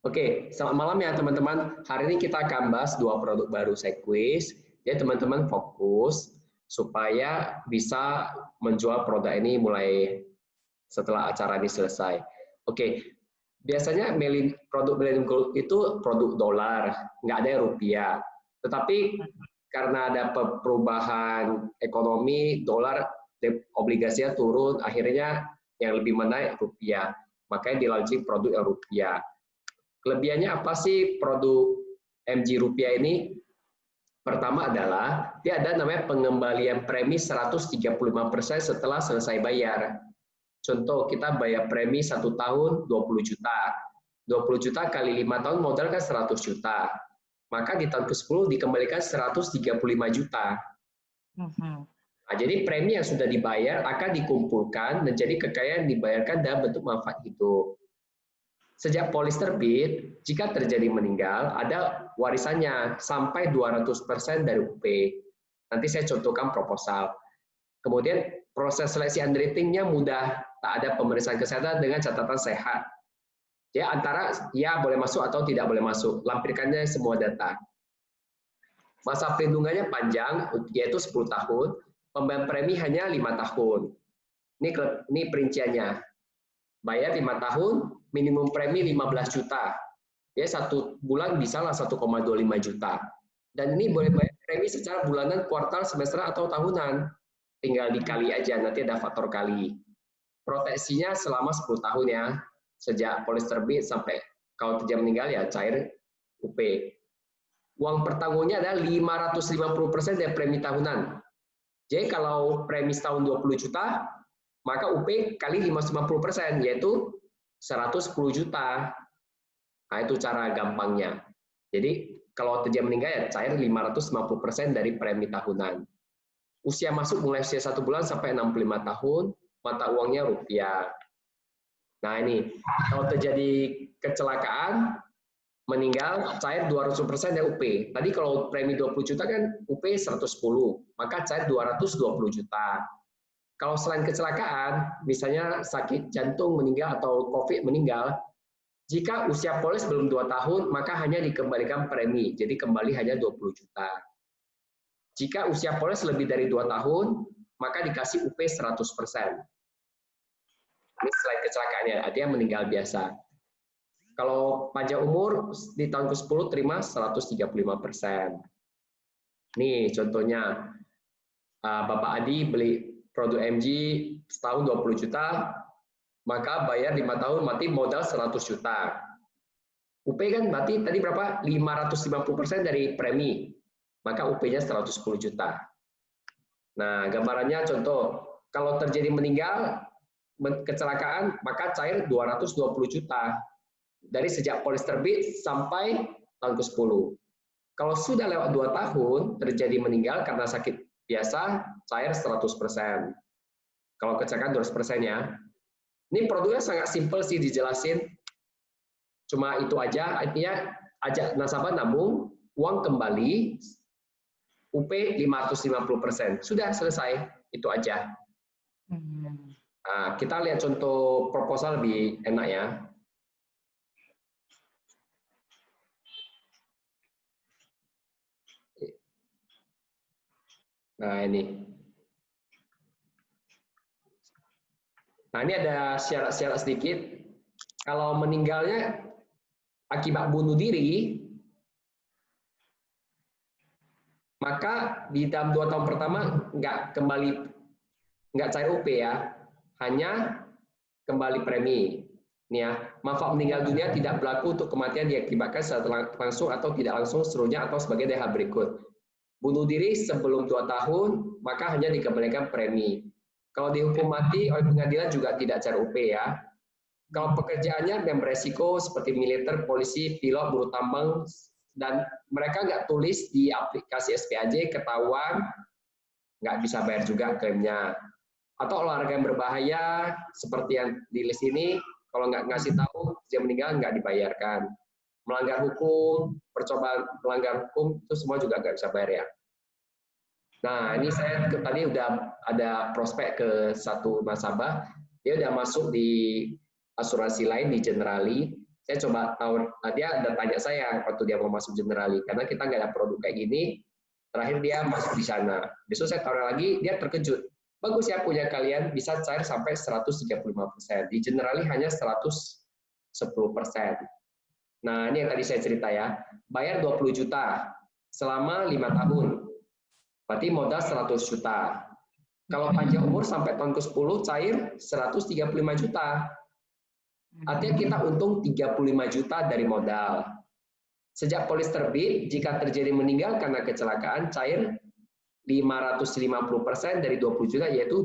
Oke, selamat malam ya teman-teman. Hari ini kita akan bahas dua produk baru Sequis. Jadi teman-teman fokus supaya bisa menjual produk ini mulai setelah acara ini selesai. Oke, biasanya produk Millennium Gold itu produk dolar, nggak ada yang rupiah. Tetapi karena ada perubahan ekonomi, dolar obligasinya turun, akhirnya yang lebih menaik rupiah. Makanya di launching produk yang rupiah. Kelebihannya apa sih produk MG Rupiah ini? Pertama adalah dia ada namanya pengembalian premi 135% setelah selesai bayar. Contoh, kita bayar premi 1 tahun 20 juta. 20 juta kali 5 tahun modal kan 100 juta. Maka di tahun ke-10 dikembalikan 135 juta. Nah, jadi premi yang sudah dibayar akan dikumpulkan menjadi kekayaan yang dibayarkan dalam bentuk manfaat hidup. Sejak polis terbit, jika terjadi meninggal, ada warisannya sampai 200% dari UP. Nanti saya contohkan proposal. Kemudian proses seleksi underwriting-nya mudah, tak ada pemeriksaan kesehatan dengan catatan sehat. Ya, antara ya boleh masuk atau tidak boleh masuk, lampirkannya semua data. Masa perlindungannya panjang, yaitu 10 tahun, pembayaran premi hanya 5 tahun. Ini perinciannya. Bayar 5 tahun, minimum premi 15 juta. Ya, 1 bulan bisalah 1,25 juta. Dan ini boleh bayar premi secara bulanan, kuartal, semester, atau tahunan. Tinggal dikali aja, nanti ada faktor kali. Proteksinya selama 10 tahun ya. Sejak polis terbit sampai kalau terjadi meninggal ya cair UP. Uang pertanggungnya adalah 550% dari premi tahunan. Jadi kalau premi setahun 20 juta, maka UP kali 550%, yaitu 110 juta. Nah, itu cara gampangnya. Jadi, kalau terjadi meninggal, ya cair 550% dari premi tahunan. Usia masuk mulai usia 1 bulan sampai 65 tahun, mata uangnya rupiah. Nah, ini, kalau terjadi kecelakaan, meninggal, cair 200% dari UP. Tadi kalau premi 20 juta kan UP 110, maka cair 220 juta. Kalau selain kecelakaan, misalnya sakit jantung meninggal atau COVID meninggal, jika usia polis belum 2 tahun, maka hanya dikembalikan premi, jadi kembali hanya 20 juta. Jika usia polis lebih dari 2 tahun, maka dikasih UP 100%. Ini selain kecelakaannya, artinya meninggal biasa. Kalau panjang umur, di tahun ke-10 terima 135%. Nih contohnya, Bapak Adi beli produk MG setahun 20 juta, maka bayar 5 tahun mati modal 100 juta. UP kan berarti tadi berapa? 550% dari premi, maka UP-nya 110 juta. Nah, gambarannya contoh, kalau terjadi meninggal, kecelakaan, maka cair 220 juta. Dari sejak polis terbit sampai tahun ke-10. Kalau sudah lewat 2 tahun, terjadi meninggal karena sakit biasa, cair 100%. Kalau kecelakaan 200% ya. Ini produknya sangat simpel sih dijelasin. Cuma itu aja, artinya ajak nasabah nabung, uang kembali, UP 550%. Sudah selesai, itu aja. Nah, kita lihat contoh proposal lebih enak ya. Nah, ini. Nah, ini ada syarat-syarat sedikit. Kalau meninggalnya akibat bunuh diri, maka di dalam 2 tahun pertama nggak cair UP ya, hanya kembali premi. Ini ya, manfaat meninggal dunia tidak berlaku untuk kematian diakibatkan secara langsung atau tidak langsung seluruhnya atau sebagai hal berikut. Bunuh diri sebelum 2 tahun, maka hanya dikembalikan premi. Kalau dihukum mati oleh pengadilan juga tidak cair UP ya. Kalau pekerjaannya yang beresiko seperti militer, polisi, pilot, buruh tambang, dan mereka nggak tulis di aplikasi SPAJ, ketahuan, nggak bisa bayar juga klaimnya. Atau olahraga yang berbahaya, seperti yang di list ini, kalau nggak ngasih tahu, dia meninggal nggak dibayarkan. Melanggar hukum, percobaan melanggar hukum, itu semua juga nggak bisa bayar ya. Nah, ini saya tadi udah ada prospek ke satu nasabah, dia udah masuk di asuransi lain di Generali. Saya coba tahu, dia ada tanya saya waktu dia mau masuk Generali, karena kita nggak ada produk kayak gini, terakhir dia masuk di sana. Besok saya taruh lagi, dia terkejut. Bagus ya punya kalian, bisa cair sampai 135%. Di Generali hanya 110%. Nah, ini yang tadi saya cerita ya. Bayar 20 juta selama 5 tahun. Berarti modal 100 juta. Kalau panjang umur sampai tahun ke-10 cair 135 juta. Artinya kita untung 35 juta dari modal. Sejak polis terbit, jika terjadi meninggal karena kecelakaan, cair 550% dari 20 juta, yaitu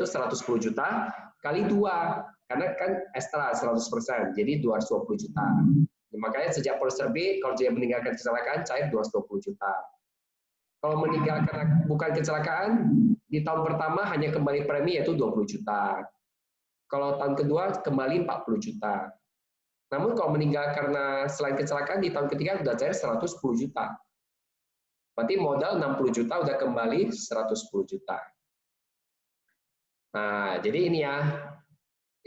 110 juta kali 2. Karena kan ekstra 100%, jadi 220 juta. Makanya sejak polis terbit, kalau dia meninggalkan kecelakaan, cair 220 juta. Kalau meninggal karena bukan kecelakaan, di tahun pertama hanya kembali premi yaitu 20 juta. Kalau tahun kedua kembali 40 juta. Namun kalau meninggal karena selain kecelakaan, di tahun ketiga sudah cair 110 juta. Berarti modal 60 juta udah kembali 110 juta. Nah, jadi ini ya.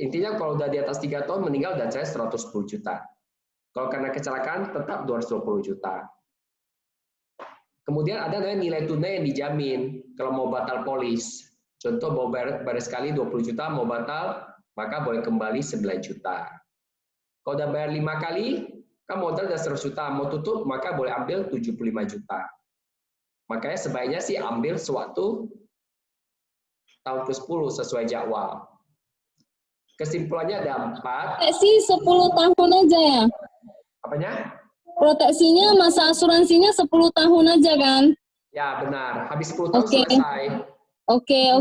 Intinya kalau udah di atas 3 tahun meninggal dan saya 110 juta. Kalau karena kecelakaan tetap 220 juta. Kemudian ada nilai tunai yang dijamin kalau mau batal polis. Contoh mau bayar sekali 20 juta, mau batal, maka boleh kembali 9 juta. Kalau udah bayar 5 kali, kan modal udah 100 juta, mau tutup, maka boleh ambil 75 juta. Makanya sebaiknya sih ambil sewaktu tahun ke-10 sesuai jadwal. Kesimpulannya ada 4. Proteksi 10 tahun aja ya? Apanya? Proteksinya, masa asuransinya 10 tahun aja kan? Ya, benar. Habis 10 tahun selesai. Oke.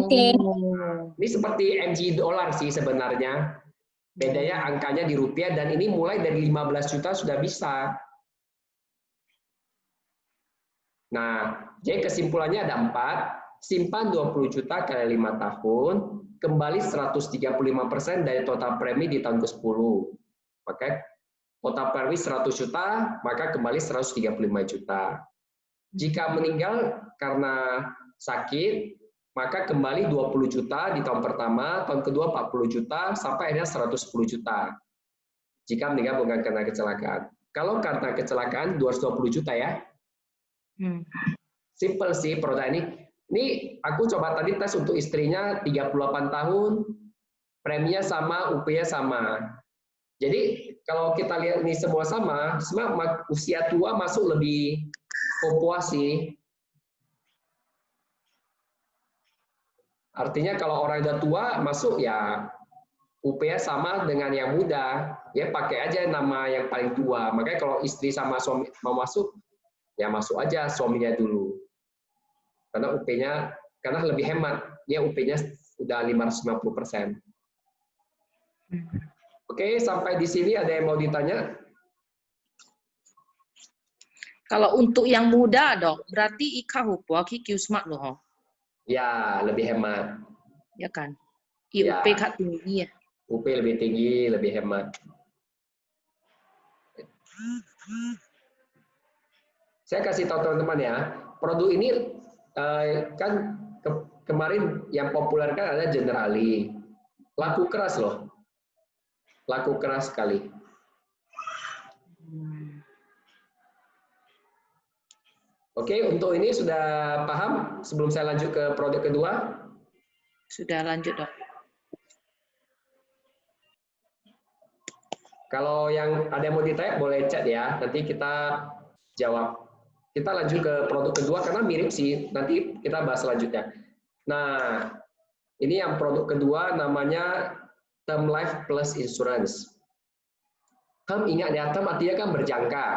Ini seperti MG dolar sih sebenarnya. Bedanya angkanya di rupiah, dan ini mulai dari 15 juta sudah bisa. Nah, jadi kesimpulannya ada 4. Simpan 20 juta kali 5 tahun, kembali 135% dari total premi di tahun ke-10. Maka total premi 100 juta, maka kembali 135 juta. Jika meninggal karena sakit, maka kembali 20 juta di tahun pertama, tahun kedua 40 juta, sampai akhirnya 110 juta. Jika meninggal bukan karena kecelakaan. Kalau karena kecelakaan 220 juta ya. Simple sih produk ini. Ini aku coba tadi tes untuk istrinya 38 tahun, preminya sama, UP-nya sama. Jadi kalau kita lihat ini semua sama usia tua masuk lebih puas sih. Artinya kalau orang udah tua masuk ya UP-nya sama dengan yang muda, ya pakai aja nama yang paling tua. Makanya kalau istri sama suami mau masuk, ya masuk aja suaminya dulu. Karena UP-nya karena lebih hemat, dia UP-nya udah 550%. Oke, sampai di sini ada yang mau ditanya? Kalau untuk yang muda, Dok, berarti ika-hupua ki Q-Smart loh. Ya, lebih hemat. Ya kan? Ya. IUP kak tinggi ya. UP lebih tinggi, lebih hemat. Saya kasih tahu teman-teman ya, produk ini kan kemarin yang populer kan ada Generali. Laku keras loh. Laku keras sekali. Oke, untuk ini sudah paham sebelum saya lanjut ke produk kedua? Sudah lanjut, Dok. Kalau yang ada yang mau ditanya boleh chat ya, nanti kita jawab. Kita lanjut ke produk kedua karena mirip sih, nanti kita bahas selanjutnya. Nah, ini yang produk kedua namanya Term Life Plus Insurance. Term, ingat ya, term artinya kan berjangka.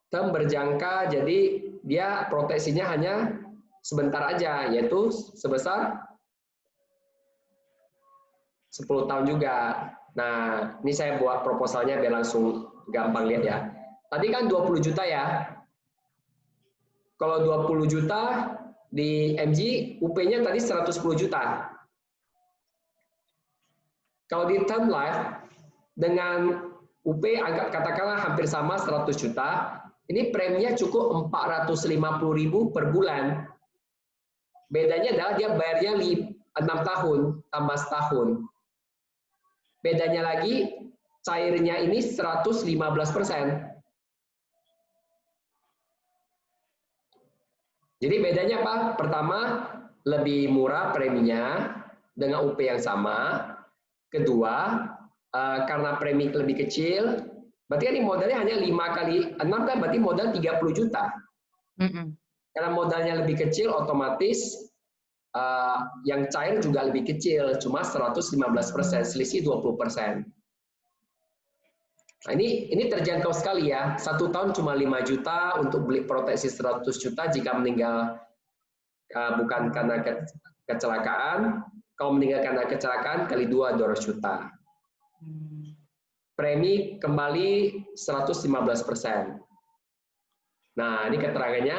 Term berjangka, jadi dia proteksinya hanya sebentar aja, yaitu sebesar 10 tahun juga. Nah, ini saya buat proposalnya biar langsung gampang lihat ya. Tadi kan 20 juta ya. Kalau 20 juta di MG, UP-nya tadi 110 juta. Kalau di term life, dengan UP anggap katakanlah hampir sama 100 juta, ini preminya cukup 450.000 per bulan. Bedanya adalah dia bayarnya 6 tahun tambah setahun. Bedanya lagi cairnya ini 115%. Jadi bedanya apa? Pertama, lebih murah preminya dengan UP yang sama. Kedua, karena premi lebih kecil, berarti kan ini modalnya hanya 5 kali 6 kan berarti modal 30 juta. Karena modalnya lebih kecil, otomatis yang cair juga lebih kecil, cuma 115%, selisih 20%. Nah, ini terjangkau sekali ya. 1 tahun cuma 5 juta untuk beli proteksi 100 juta jika meninggal bukan karena kecelakaan. Kalau meninggal karena kecelakaan kali 2 200 juta. Premi kembali 115%. Nah, ini keterangannya.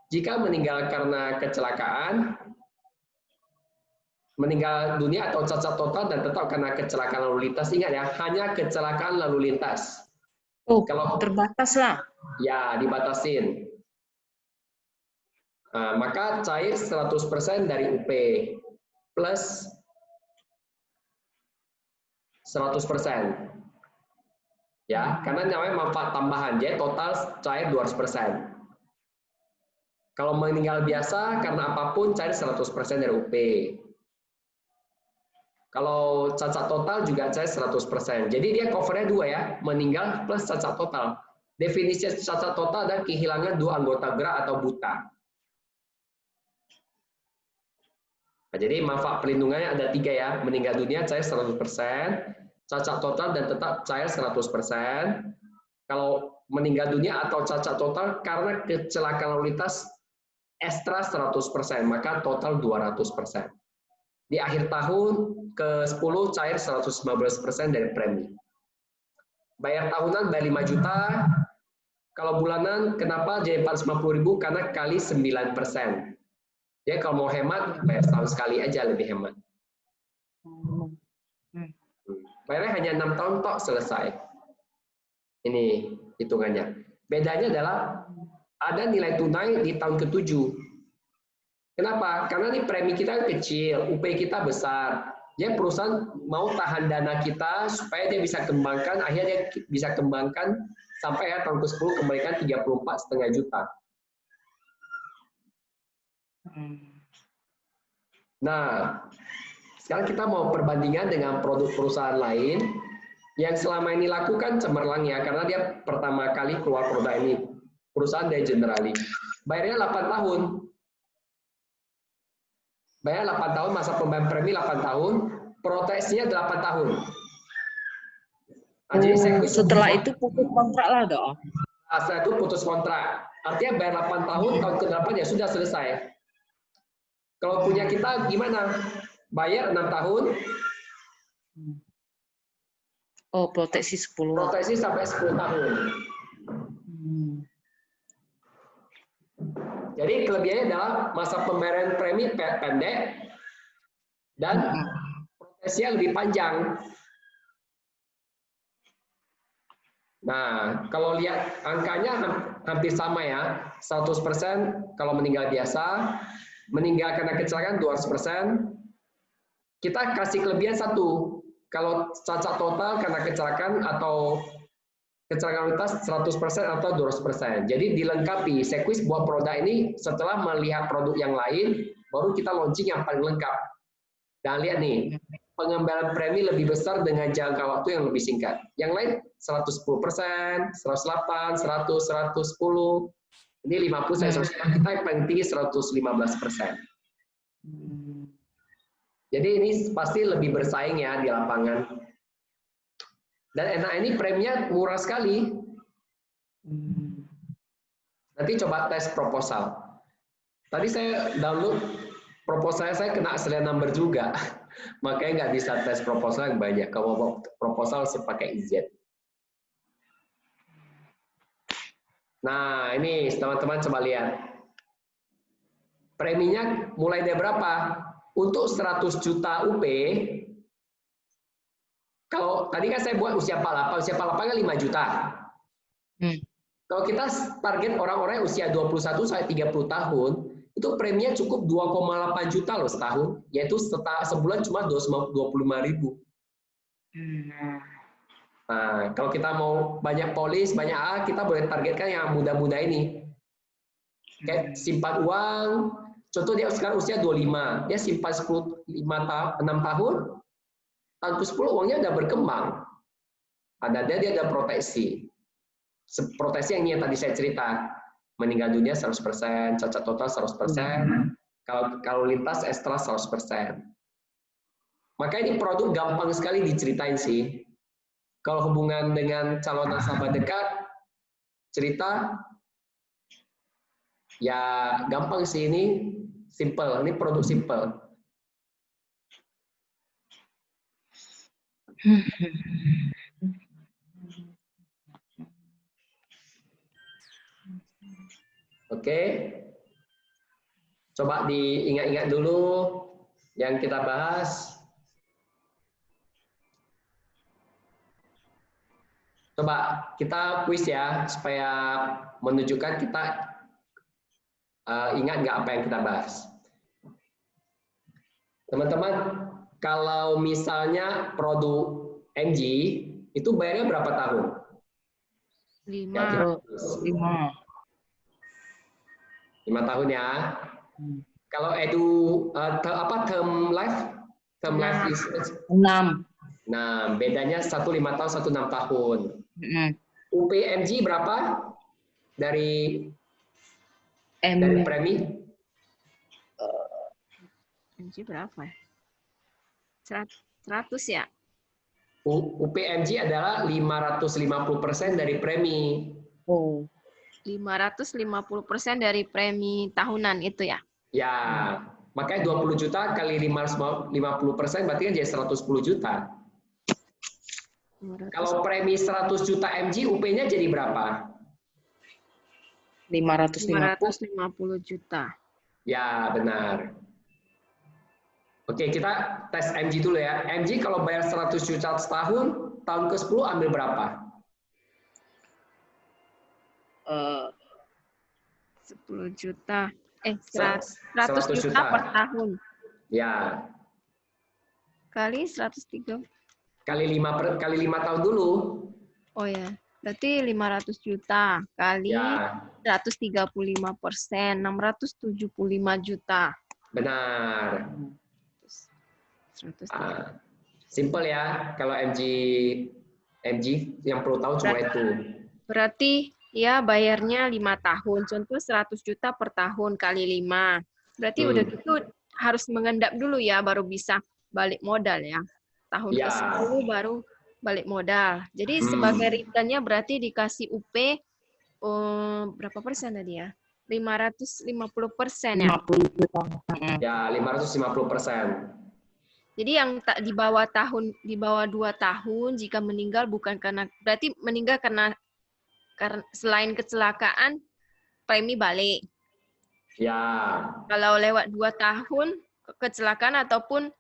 Jika meninggal karena kecelakaan, meninggal dunia atau cacat total dan tetap karena kecelakaan lalu lintas, ingat ya, hanya kecelakaan lalu lintas. Oh, Kalau terbatas lah. Ya, dibatasin. Nah, maka cair 100% dari UP plus 100%. Ya, karena namanya manfaat tambahan, jadi total cair 200%. Kalau meninggal biasa karena apapun cair 100% dari UP. Kalau cacat total juga cair 100%. Jadi dia covernya 2 ya, meninggal plus cacat total. Definisi cacat total adalah kehilangan 2 anggota gerak atau buta. Nah, jadi manfaat perlindungannya ada 3 ya, meninggal dunia cair 100%, cacat total dan tetap cair 100%. Kalau meninggal dunia atau cacat total karena kecelakaan lalu lintas ekstra 100%, maka total 200%. Di akhir tahun ke-10 cair 115% dari premi. Bayar tahunan bayar 5 juta, kalau bulanan kenapa jadi 450.000? Karena kali 9%. Ya kalau mau hemat, bayar setahun sekali aja lebih hemat. Bayarnya hanya 6 tahun tok selesai. Ini hitungannya. Bedanya adalah ada nilai tunai di tahun ke-7. Kenapa? Karena ini premi kita kecil, UP kita besar. Ya perusahaan mau tahan dana kita supaya dia bisa kembangkan, akhirnya dia bisa kembangkan sampai ya tahun ke-10 kembalikan 34,5 juta. Nah, sekarang kita mau perbandingan dengan produk perusahaan lain yang selama ini lakukan cemerlang ya, karena dia pertama kali keluar produk ini. Perusahaan dari Generali. Bayarnya 8 tahun. Bayar 8 tahun, masa pembayaran premi 8 tahun, proteksinya 8 tahun. Nah, jadi setelah itu putus kontrak lah dong. Setelah itu putus kontrak. Artinya bayar 8 tahun, tahun ke-8 ya sudah selesai. Kalau punya kita gimana? Bayar 6 tahun. Oh, proteksi 10. Proteksi sampai 10 tahun. Jadi kelebihannya adalah masa pembayaran premi pendek dan proteksinya lebih panjang. Nah, kalau lihat angkanya hampir sama ya, 100% kalau meninggal biasa, meninggal karena kecelakaan 200%. Kita kasih kelebihan 1, kalau cacat total karena kecelakaan atau kecelakaan lintas 100% atau 200%. Jadi dilengkapi. Sequis buat produk ini setelah melihat produk yang lain, baru kita launching yang paling lengkap. Dan lihat nih, pengembangan premi lebih besar dengan jangka waktu yang lebih singkat. Yang lain 110%, 108, 100, 110. Ini 50, 100. Kita yang paling tinggi 115%. Jadi ini pasti lebih bersaing ya di lapangan. Dan enak ini preminya murah sekali. Nanti coba tes proposal. Tadi saya download proposal saya kena serial number juga. Makanya nggak bisa tes proposal yang banyak. Kalau mau proposal harus pakai IZ. Nah, ini teman-teman coba lihat. Preminya mulai dari berapa? Untuk 100 juta UP, kalau tadi kan saya buat usia 48 kan 5 juta. Kalau kita target orang-orang usia 21 sampai 30 tahun, itu preminya cukup 2,8 juta loh setahun, yaitu sebulan cuma 25.000. Nah, kalau kita mau banyak polis, banyak A, kita boleh targetkan yang muda-muda ini. Kayak simpan uang, contoh dia sekarang usia 25, dia simpan 6 tahun, tahun ke-10 uangnya udah berkembang. Dia ada proteksi. Proteksi yang tadi saya cerita, meninggal dunia 100%, cacat total 100%, kalau lintas ekstra 100%. Maka ini produk gampang sekali diceritain sih. Kalau hubungan dengan calon nasabah dekat, cerita, ya gampang sih ini, simple. Ini produk simple. Oke. Coba diingat-ingat dulu yang kita bahas. Coba kita kuis ya, supaya menunjukkan kita ingat nggak apa yang kita bahas. Teman-teman, kalau misalnya produk MG, itu bayarnya berapa tahun? 5. 5 tahun ya. Kalau term life is 6. nah, bedanya 1 5 tahun, 1 6 tahun. UPMG berapa dari premi? MG berapa ya? 100 ya? UPMG adalah 550% dari premi. Oh. 550% dari premi tahunan itu ya? Ya, makanya 20 juta kali 550% berarti kan jadi 110 juta. 500. Kalau premi 100 juta MG, UP-nya jadi berapa? 550 juta. Ya, benar. Oke, kita tes MG dulu ya. MG kalau bayar 100 juta setahun, tahun ke-10 ambil berapa? 10 juta. 100 100 juta per tahun. Ya. Kali 103. Kali 5 tahun dulu. Oh ya. Berarti 500 juta kali Ya. 135%, 675 juta. Benar. 103. Simple ya. Kalau MG yang perlu tahu cuma itu. Berarti ya bayarnya 5 tahun. Contoh 100 juta per tahun kali 5. Berarti udah gitu harus mengendap dulu ya baru bisa balik modal ya. Tahun Ya. ke-10 baru balik modal. Jadi sebagai returnnya berarti dikasih UP berapa persen tadi ya? 550% ya? 50 juta. Ya, 550%. Jadi yang di bawah 2 tahun jika meninggal bukan karena berarti meninggal karena selain kecelakaan premi balik. Ya. Kalau lewat 2 tahun kecelakaan ataupun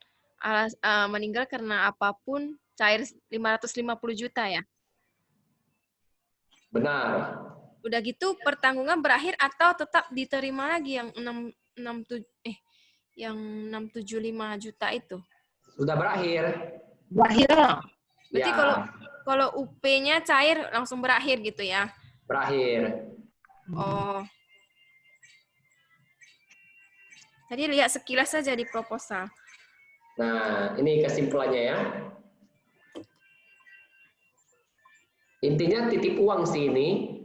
meninggal karena apapun cair 550 juta ya. Benar. Udah gitu pertanggungan berakhir atau tetap diterima lagi yang 675 juta itu? Sudah berakhir. Berakhir. Berarti Ya. kalau UP-nya cair langsung berakhir gitu ya? Berakhir. Oh. Tadi lihat sekilas saja di proposal. Nah, ini kesimpulannya ya. Intinya titip uang sih ini.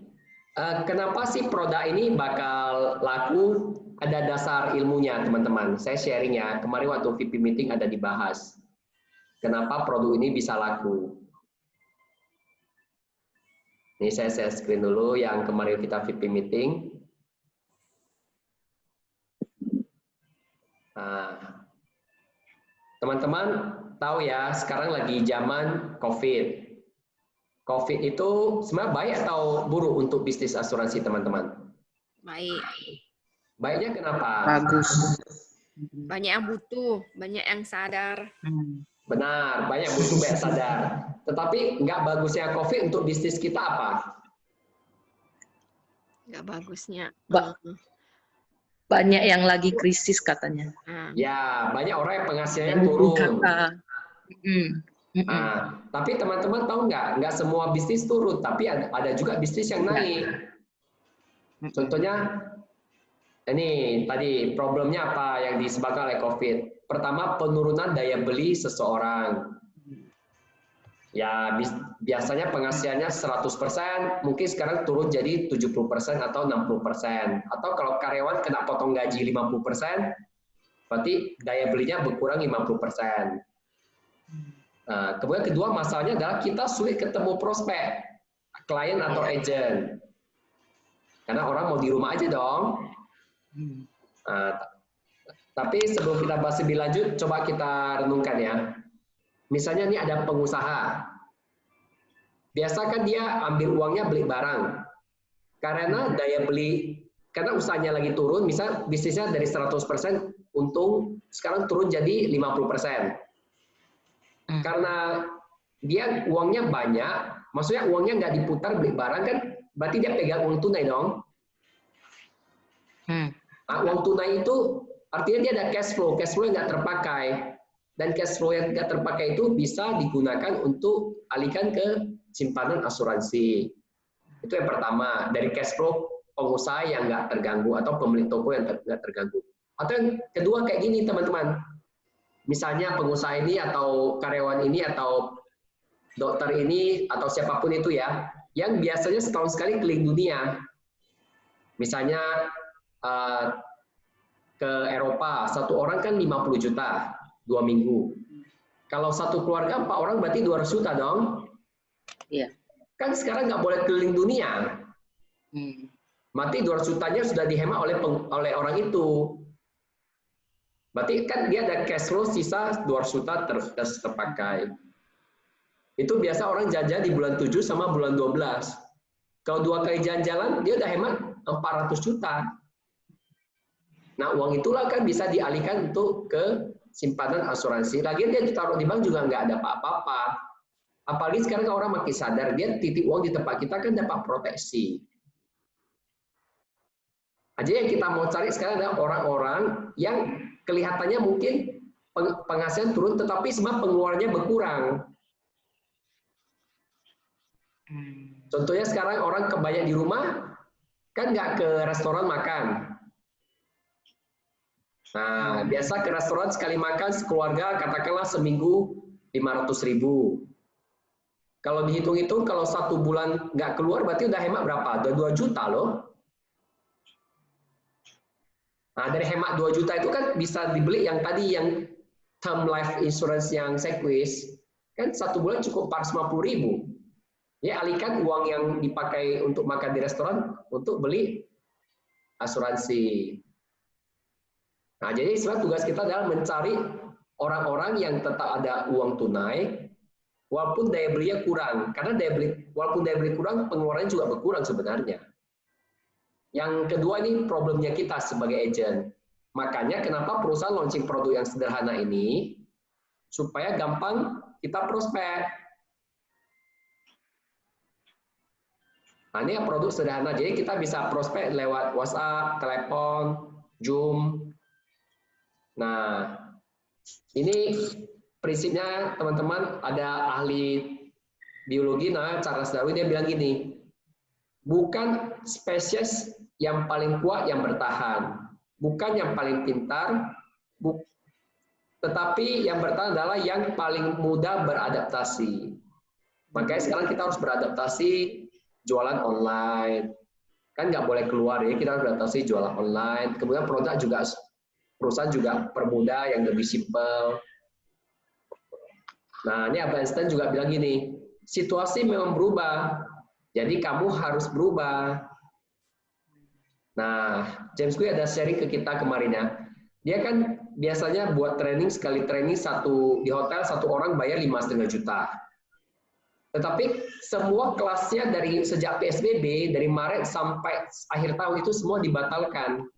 Kenapa sih produk ini bakal laku? Ada dasar ilmunya, teman-teman. Saya sharing ya. Kemarin waktu VP meeting ada dibahas. Kenapa produk ini bisa laku? Ini saya share screen dulu yang kemarin kita VP meeting. Nah, teman-teman tahu ya, sekarang lagi zaman COVID. COVID itu sebenarnya baik atau buruk untuk bisnis asuransi, teman-teman? Baik. Baiknya kenapa? Bagus. Banyak yang butuh, banyak yang sadar. Benar, banyak butuh banyak sadar. Tetapi nggak bagusnya COVID untuk bisnis kita apa? Nggak bagusnya. Banyak yang lagi krisis katanya. Ya, banyak orang yang penghasilannya turun. Nah, tapi teman-teman tahu nggak semua bisnis turun, tapi ada juga bisnis yang naik. Contohnya, ini tadi problemnya apa yang disebabkan oleh COVID? Pertama, penurunan daya beli seseorang. Ya, biasanya penghasilannya 100%, mungkin sekarang turun jadi 70% atau 60%. Atau kalau karyawan kena potong gaji 50%, berarti daya belinya berkurang 50%. Nah, kemudian kedua masalahnya adalah kita sulit ketemu prospek, klien atau agent. Karena orang mau di rumah aja dong. Tapi sebelum kita bahas lebih lanjut, coba kita renungkan ya. Misalnya ini ada pengusaha. Biasa kan dia ambil uangnya beli barang. Karena daya beli, karena usahanya lagi turun, misal bisnisnya dari 100% untung, sekarang turun jadi 50%. Karena dia uangnya banyak, maksudnya uangnya nggak diputar beli barang kan, berarti dia pegang uang tunai dong. Nah, uang tunai itu artinya dia ada cash flow yang nggak terpakai. Dan cash flow yang nggak terpakai itu bisa digunakan untuk alihkan ke simpanan asuransi. Itu yang pertama, dari cash flow pengusaha yang nggak terganggu atau pemilik toko yang nggak terganggu. Atau yang kedua kayak gini teman-teman. Misalnya pengusaha ini atau karyawan ini atau dokter ini atau siapapun itu ya, yang biasanya setahun sekali keliling dunia. Misalnya ke Eropa, satu orang kan 50 juta, 2 minggu. Kalau satu keluarga 4 orang berarti 200 juta dong. Iya. Kan sekarang nggak boleh keliling dunia. Berarti 200 jutanya sudah dihemat oleh orang itu. Berarti kan dia ada cash flow sisa 200 juta terpakai. Itu biasa orang jajan di bulan 7 sama bulan 12. Kalau 2 kali jalan-jalan, dia udah hemat 400 juta. Nah, uang itulah kan bisa dialihkan untuk ke simpanan asuransi. Lagian dia ditaruh di bank juga nggak ada apa-apa. Apalagi sekarang orang makin sadar, dia titip uang di tempat kita kan dapat proteksi. Aja yang kita mau cari sekarang adalah orang-orang yang kelihatannya mungkin penghasilan turun, tetapi semua pengeluarannya berkurang. Contohnya sekarang orang kebanyak di rumah, kan nggak ke restoran makan. Nah, biasa ke restoran sekali makan sekeluarga, katakanlah seminggu 500.000. Kalau dihitung-hitung, kalau 1 bulan nggak keluar, berarti udah hemat berapa? Udah 2 juta loh. Nah, dari hemat 2 juta itu kan bisa dibeli yang tadi, yang term life insurance yang Sequis, kan 1 bulan cukup 450.000. Ya, alihkan uang yang dipakai untuk makan di restoran untuk beli asuransi. Nah, jadi sebenarnya tugas kita adalah mencari orang-orang yang tetap ada uang tunai, walaupun daya belinya kurang. Karena walaupun daya beli kurang, pengeluarannya juga berkurang sebenarnya. Yang kedua ini problemnya kita sebagai agent. Makanya kenapa perusahaan launching produk yang sederhana ini, supaya gampang kita prospek. Nah, ini produk sederhana, jadi kita bisa prospek lewat WhatsApp, telepon, Zoom. Nah, ini prinsipnya teman-teman, ada ahli biologi namanya Charles Darwin, dia bilang gini, bukan spesies yang paling kuat yang bertahan, bukan yang paling pintar, tetapi yang bertahan adalah yang paling mudah beradaptasi. Makanya sekarang kita harus beradaptasi jualan online. Kan nggak boleh keluar ya, kita harus beradaptasi jualan online. Kemudian produk juga, perusahaan juga permudah yang lebih simpel. Nah, ini Albert Einstein juga bilang gini, situasi memang berubah, jadi kamu harus berubah. Nah, James Clear ada sharing ke kita kemarin ya. Dia kan biasanya buat training, sekali training di hotel, 1 orang bayar 5,5 juta. Tetapi semua kelasnya dari sejak PSBB, dari Maret sampai akhir tahun itu semua dibatalkan.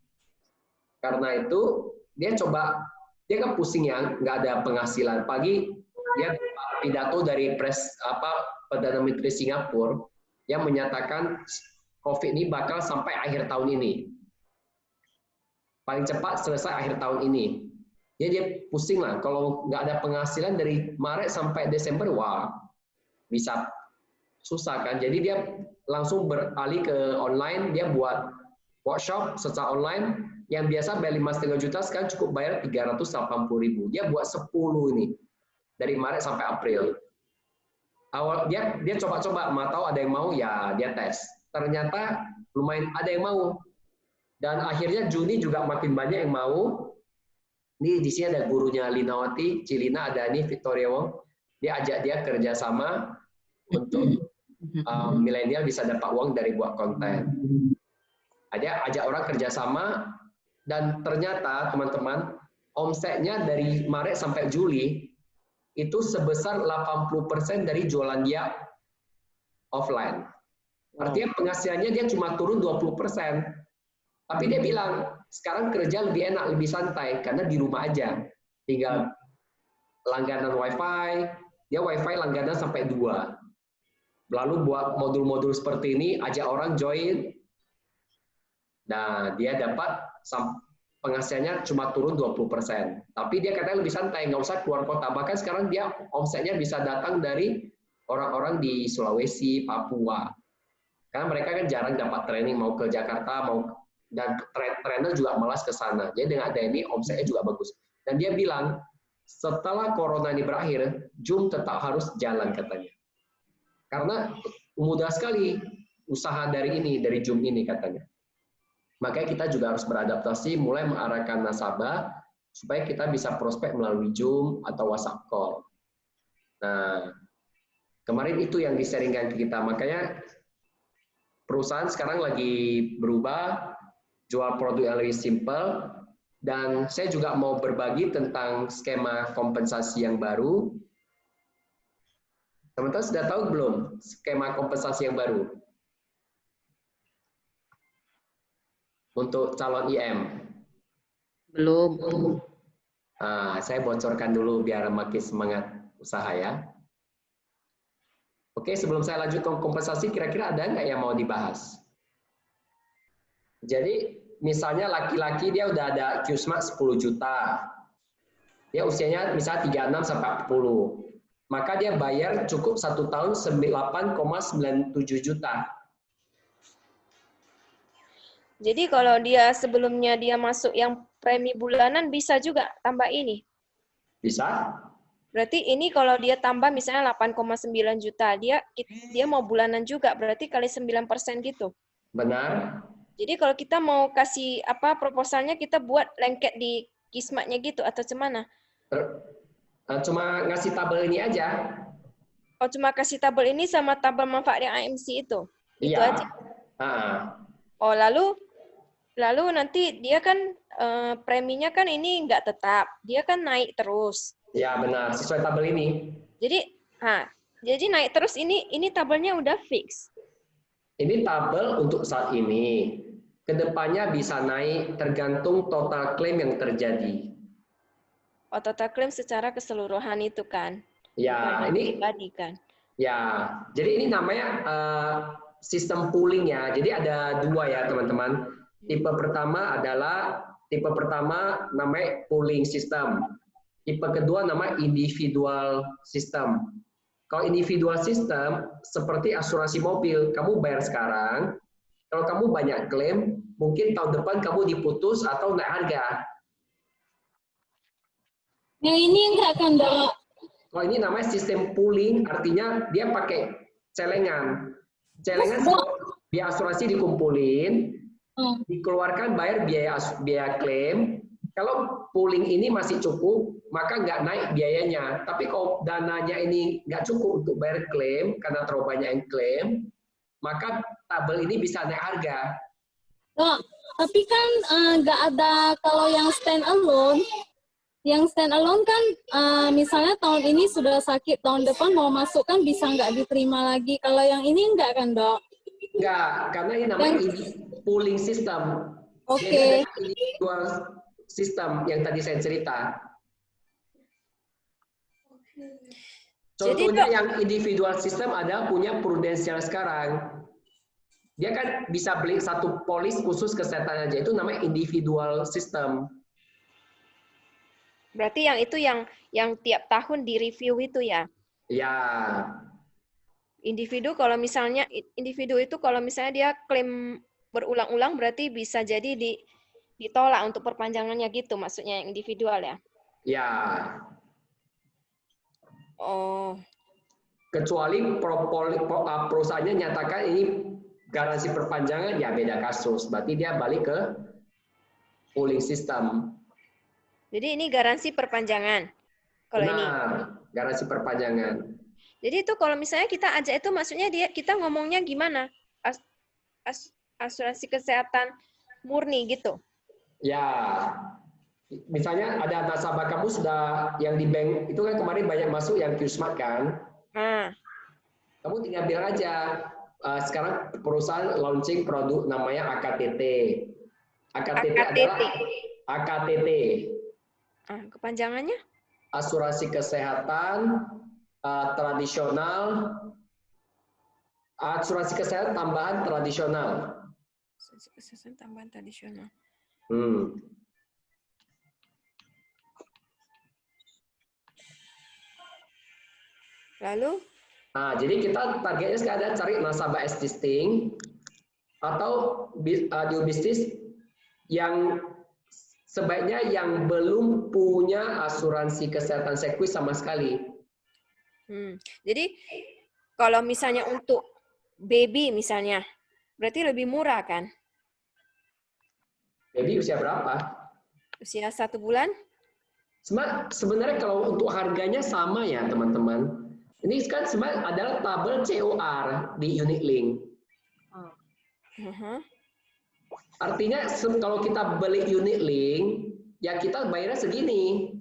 Karena itu, dia kan pusing ya, nggak ada penghasilan. Pagi, dia pidato dari Perdana Menteri Singapura, yang menyatakan COVID ini bakal sampai akhir tahun ini. Paling cepat selesai akhir tahun ini. Dia pusing lah. Kalau nggak ada penghasilan dari Maret sampai Desember, wah bisa susah kan. Jadi dia langsung beralih ke online. Dia buat workshop secara online yang biasa bayar 5,5 juta, sekarang cukup bayar 380.000. Dia buat 10 ini dari Maret sampai April. Awal dia coba-coba, mau tahu ada yang mau ya dia tes. Ternyata lumayan ada yang mau. Dan akhirnya Juni juga makin banyak yang mau. Ini di sini ada gurunya Linawati, Cilina ada nih Victoria Wong. Dia ajak dia kerjasama untuk milenial bisa dapat uang dari buat konten. Ajak orang kerjasama dan ternyata teman-teman omsetnya dari Maret sampai Juli itu sebesar 80% dari jualan dia offline. Artinya penghasilannya dia cuma turun 20%. Tapi dia bilang, sekarang kerja lebih enak, lebih santai, karena di rumah aja. Tinggal langganan WiFi, dia WiFi langganan sampai 2. Lalu buat modul-modul seperti ini, ajak orang join. Nah, dia dapat penghasilannya cuma turun 20%. Tapi dia katanya lebih santai, nggak usah keluar kota. Bahkan sekarang dia omsetnya bisa datang dari orang-orang di Sulawesi, Papua. Karena mereka kan jarang dapat training, mau ke Jakarta, dan trainer juga malas ke sana. Jadi dengan ada ini omsetnya juga bagus. Dan dia bilang, setelah corona ini berakhir, Zoom tetap harus jalan katanya. Karena mudah sekali usaha dari Zoom ini katanya. Makanya kita juga harus beradaptasi, mulai mengarahkan nasabah, supaya kita bisa prospek melalui Zoom atau WhatsApp call. Nah, kemarin itu yang disaringkan ke kita. Makanya perusahaan sekarang lagi berubah, jual produk yang lebih simple, dan saya juga mau berbagi tentang skema kompensasi yang baru. Teman-teman sudah tahu belum skema kompensasi yang baru? Untuk calon IM? Belum. Saya bocorkan dulu biar makin semangat usaha ya. Oke, sebelum saya lanjut ke kompensasi, kira-kira ada nggak yang mau dibahas? Jadi, misalnya laki-laki dia udah ada QSMAT 10 juta. Dia usianya misalnya 36 sampai 40. Maka dia bayar cukup 1 tahun 8,97 juta. Jadi kalau dia sebelumnya dia masuk yang premi bulanan bisa juga tambah ini. Bisa? Berarti ini kalau dia tambah misalnya 8,9 juta, dia mau bulanan juga, berarti kali 9% gitu. Benar. Jadi kalau kita mau kasih proposalnya, kita buat lengket di kismatnya gitu atau gimana? Cuma ngasih tabel ini aja. Oh, cuma kasih tabel ini sama tabel manfaat yang AMC itu? Itu Iya. aja? Oh, lalu nanti dia kan preminya kan ini nggak tetap, dia kan naik terus. Ya benar, sesuai tabel ini. Jadi naik terus ini tabelnya udah fix. Ini tabel untuk saat ini. Kedepannya bisa naik tergantung total klaim yang terjadi. Oh, total klaim secara keseluruhan itu kan? Ya, ini pribadi kan? Ya, jadi ini namanya sistem pooling ya. Jadi ada 2 ya teman-teman. Tipe pertama namanya pooling system. Tipe kedua nama individual system. Kalau individual system seperti asuransi mobil, kamu bayar sekarang. Kalau kamu banyak klaim, mungkin tahun depan kamu diputus atau naik harga. Yang ini enggak kan, Dok? Kalau ini namanya sistem pooling, artinya dia pakai celengan. Celengan biaya asuransi dikumpulin, dikeluarkan bayar biaya klaim. Kalau pooling ini masih cukup, maka nggak naik biayanya. Tapi kalau dananya ini nggak cukup untuk bayar klaim, karena terlalu banyak yang klaim, maka tabel ini bisa naik harga. Dok, tapi kan nggak ada kalau yang stand alone. Yang stand alone kan misalnya tahun ini sudah sakit, tahun depan mau masuk kan bisa nggak diterima lagi. Kalau yang ini enggak kan, Dok? Enggak, karena ini namanya pooling system. Oke. Individual system yang tadi saya cerita. Contohnya yang individual system ada punya Prudential sekarang. Dia kan bisa beli satu polis khusus kesehatan aja, itu namanya individual system. Berarti yang itu yang tiap tahun di-review itu ya. Ya, Individu itu kalau misalnya dia klaim berulang-ulang berarti bisa jadi ditolak untuk perpanjangannya gitu maksudnya yang individual ya. ya. Oh, Kecuali perusahaannya nyatakan ini garansi perpanjangan, ya beda kasus. Berarti dia balik ke pooling system. jadi ini garansi perpanjangan. Kalau ini. Benar, garansi perpanjangan. Jadi itu kalau misalnya kita ajak itu maksudnya kita ngomongnya gimana? Asuransi kesehatan murni gitu. Ya, misalnya ada nasabah kamu sudah yang di bank itu kan kemarin banyak masuk yang Qsmart kan. Kamu tinggal bilang aja, sekarang perusahaan launching produk namanya AKTT. AKTT adalah AKTT. Kepanjangannya? Asuransi kesehatan tradisional, asuransi kesehatan tambahan tradisional. Asuransi kesehatan tambahan tradisional. Lalu? Nah, jadi kita targetnya sekarang cari nasabah existing atau new business yang sebaiknya yang belum punya asuransi kesehatan Sequis sama sekali. Jadi kalau misalnya untuk baby misalnya, berarti lebih murah kan? Baby usia berapa? Usia 1 bulan? Sebenarnya kalau untuk harganya sama ya teman-teman. Ini kan sebenarnya adalah tabel COR di unit link. Artinya kalau kita beli unit link, ya kita bayarnya segini.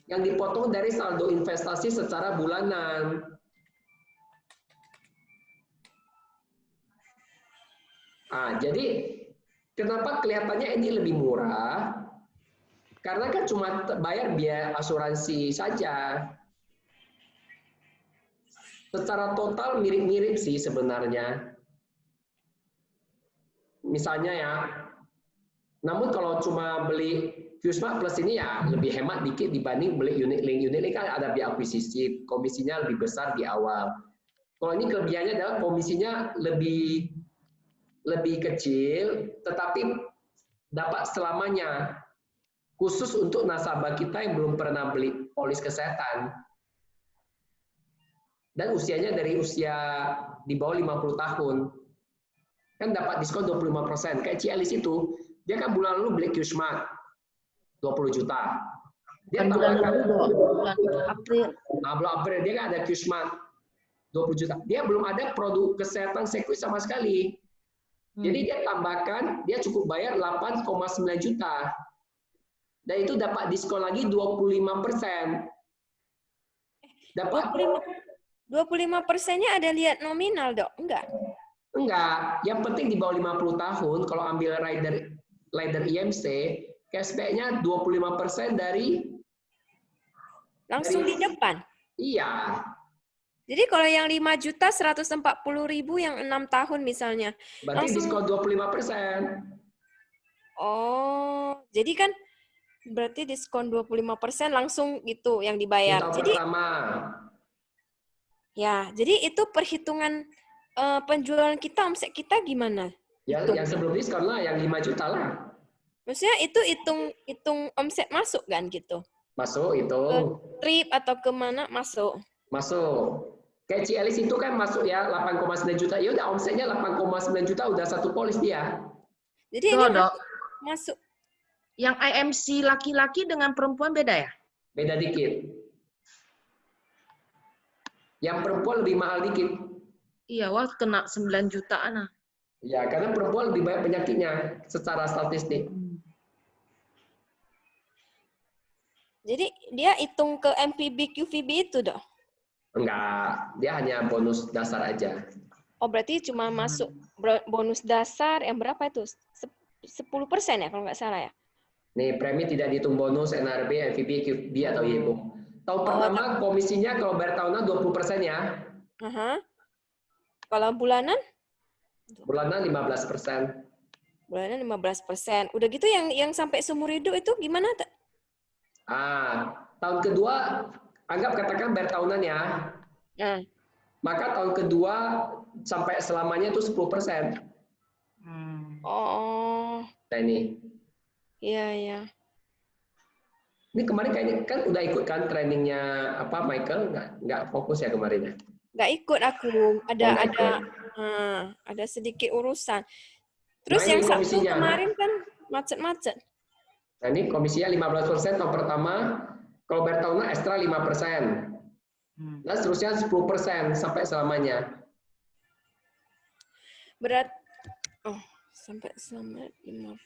Yang dipotong dari saldo investasi secara bulanan. Jadi kenapa kelihatannya ini lebih murah? Karena kan cuma bayar biaya asuransi saja. Secara total mirip-mirip sih sebenarnya. Misalnya ya, namun kalau cuma beli Qsmart Plus ini ya lebih hemat dikit dibanding beli unit link. Unit link kan ada biaya akuisisi, komisinya lebih besar di awal. Kalau ini kelebihannya adalah komisinya lebih kecil, tetapi dapat selamanya. Khusus untuk nasabah kita yang belum pernah beli polis kesehatan. Dan usianya dari usia di bawah 50 tahun. Kan dapat diskon 25%. Kayak Cialis itu, dia kan bulan lalu beli Qsmart 20 juta. Dia bulan tambahkan bulan April. Bulan April dia kan ada Qsmart 20 juta. Dia belum ada produk kesehatan Sequis sama sekali. Jadi dia tambahkan, dia cukup bayar 8,9 juta. Dan itu dapat diskon lagi 25%. Dapat 25%-nya ada lihat nominal, Dok? Enggak? Enggak. Yang penting di bawah 50 tahun, kalau ambil rider IMC, cashback-nya 25% dari langsung di depan? Iya. Jadi kalau yang 5 juta 140.000 yang 6 tahun misalnya. Berarti langsung diskon 25%. Oh, jadi kan berarti diskon 25% langsung gitu yang dibayar. Tahun Jadi pertama. Ya, jadi itu perhitungan penjualan kita, omset kita gimana? Yang sebelum diskon lah, yang 5 juta lah. Maksudnya itu hitung omset masuk kan gitu? Masuk itu. Ke trip atau kemana masuk? Masuk. Kayak Cialis itu kan masuk ya 8,9 juta. Ya udah omsetnya 8,9 juta udah satu polis dia. Jadi ini masuk. Yang IMC laki-laki dengan perempuan beda ya? Beda dikit. Yang perempuan lebih mahal dikit. Iya, wah kena 9 jutaan. Ya, karena perempuan lebih banyak penyakitnya secara statistik. Jadi dia hitung ke MPB QVB itu dong? Enggak, dia hanya bonus dasar aja. Oh, berarti cuma masuk bonus dasar yang berapa itu? 10% ya kalau nggak salah ya? Nih, premi tidak dihitung bonus, NRB, MVB, QVB, atau YEBO. Tahun pertama komisinya kalau bayar tahunan 20% ya. Kalau bulanan? Bulanan 15%. Bulanan 15%. Udah gitu yang sampai seumur hidup itu gimana? Tahun kedua, anggap katakan bayar tahunan ya. Maka tahun kedua sampai selamanya itu 10%. Oh, Nah ini. iya. Ini kemarin kayaknya kan udah ikut kan trainingnya apa Michael? Nggak fokus ya kemarin ya? Nggak ikut aku. Ada sedikit urusan. Terus Nah, yang ini Sabtu komisinya. kemarin kan macet-macet. Nah ini komisinya 15% tahun pertama, kalau bayar tahunan ekstra 5%. Nah seterusnya 10% sampai selamanya. Sampai 5%.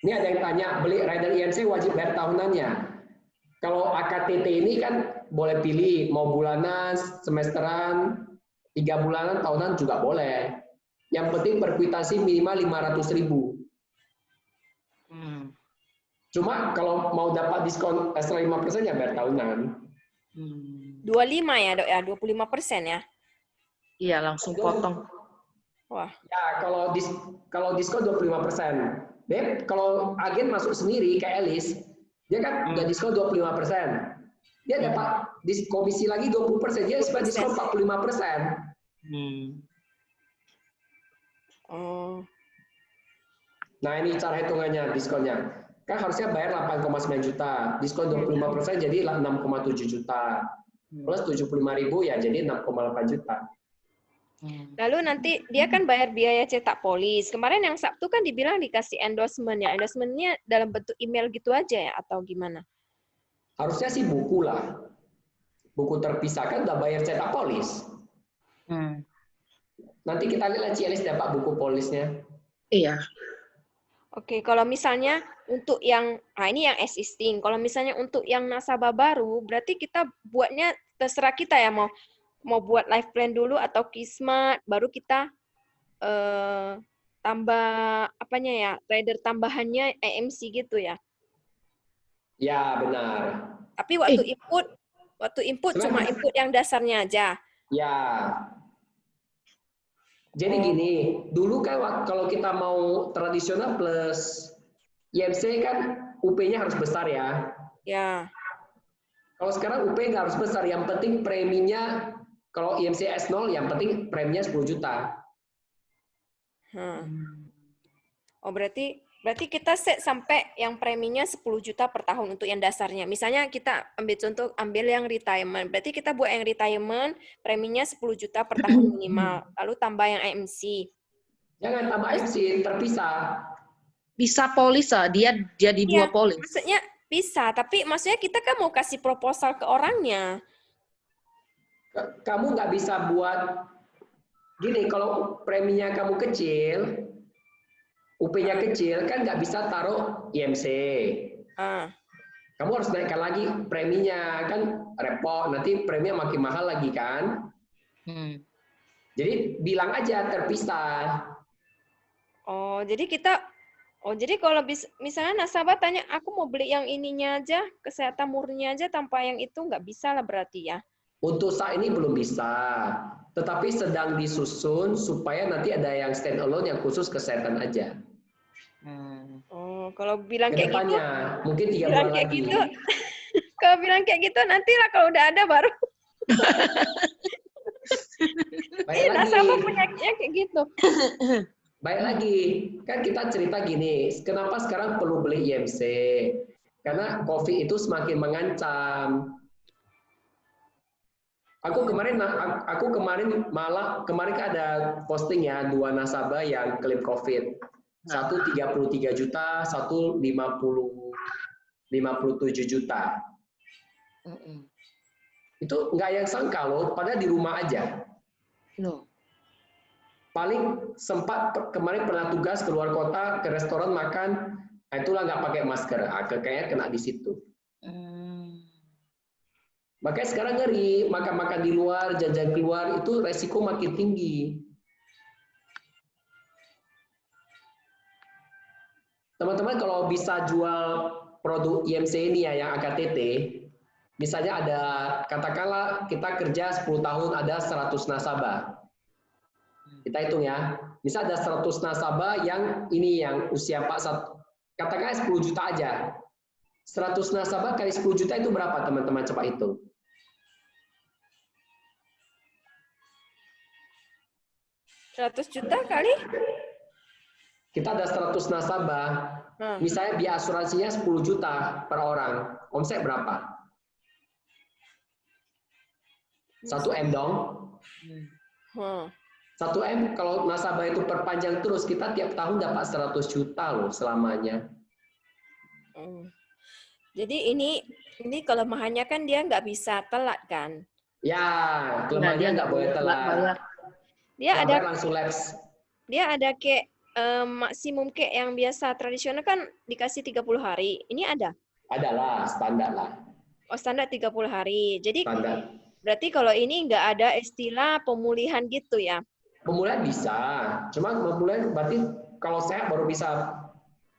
Ini ada yang tanya, beli rider IMC wajib bayar tahunannya. Kalau AKTT ini kan boleh pilih, mau bulanan, semesteran, 3 bulanan, tahunan juga boleh. Yang penting berkwitansi minimal 500.000. Cuma kalau mau dapat diskon ekstra 5% ya bayar tahunan. 25 ya dok ya, 25% ya? Iya, langsung potong. Wah. Ya, kalau diskon 25%. Dep, kalau agen masuk sendiri kayak Elis, dia kan udah diskon 25%. Dia dapat komisi lagi 20%, dia dapat diskon 45%. Oh. Nah, ini cara hitungannya diskonnya. Kan harusnya bayar 8,9 juta, diskon 25% jadi 6,7 juta. Plus 75.000 ya jadi 6,8 juta. Lalu nanti dia kan bayar biaya cetak polis. Kemarin yang Sabtu kan dibilang dikasih endorsement-nya. Endorsement-nya dalam bentuk email gitu aja ya atau gimana? Harusnya sih buku lah. Buku terpisah kan udah bayar cetak polis. Nanti kita lihat Cielis dapat buku polisnya. Iya. Oke, kalau misalnya untuk yang, ini yang existing. Kalau misalnya untuk yang nasabah baru, berarti kita buatnya terserah kita ya mau buat life plan dulu atau kismat, baru kita tambah apanya ya, rider tambahannya EMC gitu ya. Ya, benar. Tapi waktu input cuma input yang dasarnya aja. Ya. Jadi gini, dulu kan kalau kita mau tradisional plus IMC kan UP-nya harus besar ya. Ya. Kalau sekarang UP nggak harus besar, yang penting preminya kalau IMC S0 yang penting preminya 10 juta. Oh, berarti kita set sampai yang preminya 10 juta per tahun untuk yang dasarnya. Misalnya kita ambil contoh, ambil yang retirement. Berarti kita buat yang retirement, preminya 10 juta per tahun minimal. Lalu tambah yang AMC. Jangan tambah AMC, terpisah. Bisa polis, dia jadi dua polis. Maksudnya bisa, tapi maksudnya kita kan mau kasih proposal ke orangnya. Kamu nggak bisa buat gini, kalau preminya kamu kecil, UP-nya kecil, kan nggak bisa taruh IMC. Kamu harus naikkan lagi preminya, kan repot, nanti preminya makin mahal lagi kan. Jadi bilang aja terpisah. Jadi kalau misalnya nasabah tanya, aku mau beli yang ininya aja, kesehatan murni aja tanpa yang itu nggak bisa lah berarti ya? Untuk saat ini belum bisa, tetapi sedang disusun supaya nanti ada yang stand alone yang khusus kesehatan aja. Kalau bilang kayak gitu, mungkin 3 bulan lagi. Gitu, kalau bilang kayak gitu, nantilah kalau udah ada baru. Nasabah penyakitnya kayak gitu. Baik lagi, kan kita cerita gini, kenapa sekarang perlu beli IMC? Karena COVID itu semakin mengancam. Aku kemarin ada posting ya, 2 nasabah yang klaim COVID. Satu 33 juta, satu 57 juta. Itu nggak yang sangka loh, padahal di rumah aja. Paling sempat kemarin pernah tugas keluar kota ke restoran makan, itulah nggak pakai masker, kayaknya kena di situ. Makanya sekarang ngeri, makan-makan di luar, jajan keluar, itu resiko makin tinggi. Teman-teman kalau bisa jual produk IMC ini ya, yang AKTT, misalnya ada, katakanlah kita kerja 10 tahun ada 100 nasabah. Kita hitung ya, misal ada 100 nasabah yang ini yang usia 41, katakanlah 10 juta aja. 100 nasabah kali 10 juta itu berapa teman-teman? Coba hitung. Juta kali? Kita ada 100 nasabah. Misalnya biaya asuransinya 10 juta per orang. Omset berapa? 1 M dong. 1 M kalau nasabah itu perpanjang terus, kita tiap tahun dapat 100 juta loh selamanya. Jadi ini kelemahannya kan dia nggak bisa telat kan? Ya, kelemahannya nggak boleh telat. Dia Nggak ada boleh langsung lapse. dia ada kayak maksimum kayak yang biasa tradisional kan dikasih 30 hari. Ini ada? Adalah standar lah. Oh, standar 30 hari. Jadi Standar. berarti kalau ini nggak ada istilah pemulihan gitu ya? Pemulihan bisa, cuma pemulihan berarti kalau sehat baru bisa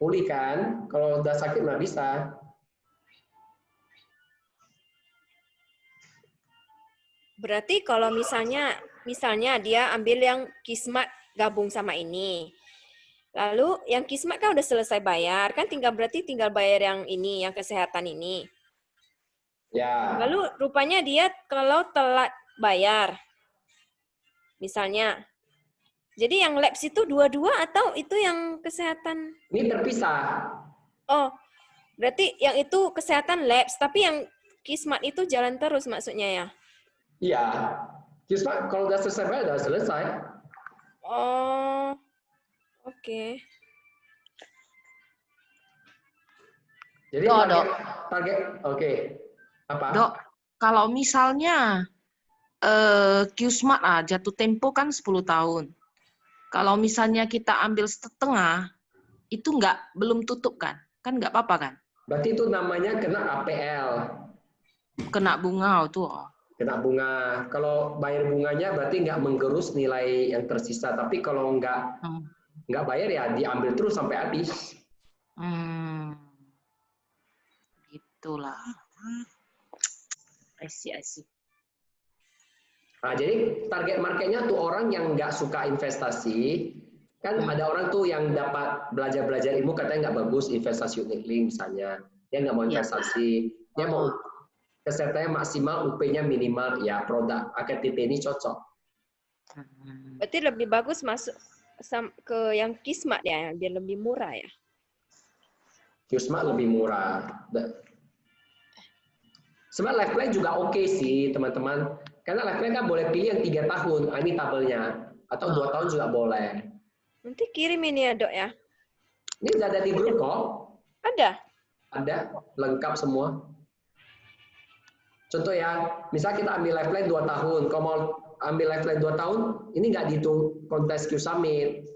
pulih kan, kalau udah sakit nggak bisa. Berarti kalau misalnya dia ambil yang Kismat gabung sama ini. Lalu yang Kismat kan udah selesai bayar, kan berarti tinggal bayar yang ini, yang kesehatan ini. Ya. Lalu rupanya dia kalau telat bayar, misalnya. Jadi yang labs itu dua-dua atau itu yang kesehatan? Ini terpisah. Oh, berarti yang itu kesehatan labs, tapi yang Kismat itu jalan terus maksudnya ya? Iya. Kismat kalau udah selesai bayar udah selesai. Oh, oke. Jadi target oke. Apa? Dok, kalau misalnya Qsmart jatuh tempo kan 10 tahun. Kalau misalnya kita ambil setengah, itu belum tutup kan? Kan nggak apa-apa kan? Berarti itu namanya kena APL. Kena bunga tuh. Kena bunga. Kalau bayar bunganya berarti nggak menggerus nilai yang tersisa. Tapi kalau nggak bayar ya diambil terus sampai habis. Gitulah. I see. Nah, jadi target marketnya tuh orang yang nggak suka investasi. Kan ada orang tuh yang dapat belajar ilmu katanya nggak bagus investasi unit link misalnya. Dia nggak mau investasi. Dia mau kesehatannya maksimal, UP-nya minimal. Ya produk AKTT ini cocok. Berarti lebih bagus masuk ke yang Kismat ya, biar lebih murah ya. Qsmart lebih murah. Sebenarnya life plan juga oke sih teman-teman. Karena life plan kan boleh pilih yang 3 tahun. Ini tabelnya. Atau 2 tahun juga boleh. Nanti kirim ini ya dok ya. Ini udah ada di grup kok. Ada? Ada, lengkap semua. Contoh ya, misal kita ambil life plan 2 tahun. Kalau mau ambil life plan 2 tahun, ini nggak dihitung kontes Q Summit.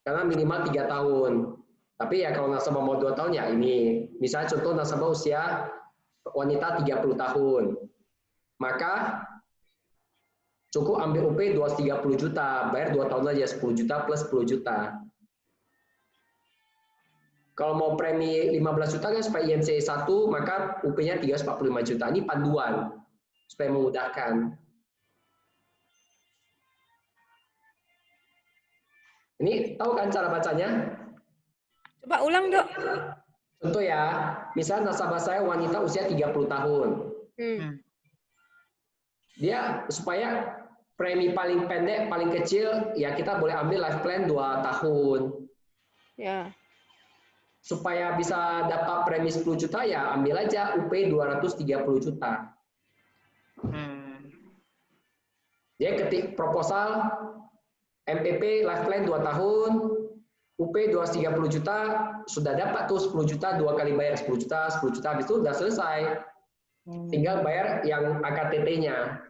Karena minimal 3 tahun. Tapi ya kalau nasabah mau 2 tahun ya ini. Misalnya contoh nasabah usia wanita 30 tahun. Maka cukup ambil UP 230 juta, bayar 2 tahun aja 10 juta plus 10 juta. Kalau mau premi 15 juta kan supaya IMC 1, maka UP-nya 345 juta. Ini panduan supaya memudahkan. Ini tahu kan cara bacanya? Coba ulang dok. Contoh ya, misalnya nasabah saya wanita usia 30 tahun. Dia supaya premi paling pendek, paling kecil, ya kita boleh ambil life plan 2 tahun. Ya. Supaya bisa dapat premi 10 juta, ya ambil aja UP 230 juta. Dia ketik proposal, MPP life plan 2 tahun, UP 230 juta, sudah dapat tuh 10 juta, 2 kali bayar 10 juta, 10 juta, habis itu udah selesai. Tinggal bayar yang AKTT-nya.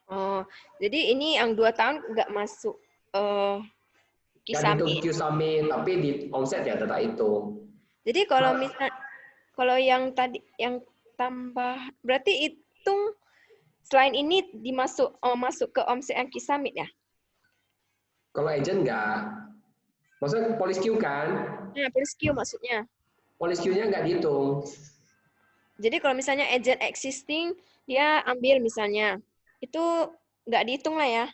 Oh, jadi ini yang 2 tahun nggak masuk Nggak dihitung Q-Summit, tapi di omset ya tetap itu. Jadi kalau yang tadi yang tambah, berarti hitung selain ini masuk ke omset yang Q-Summit ya? Kalau agent nggak. Maksudnya police Q kan? Ya, police Q maksudnya. Police Q-nya nggak dihitung. Jadi kalau misalnya agent existing, dia ambil misalnya, itu nggak dihitung lah ya?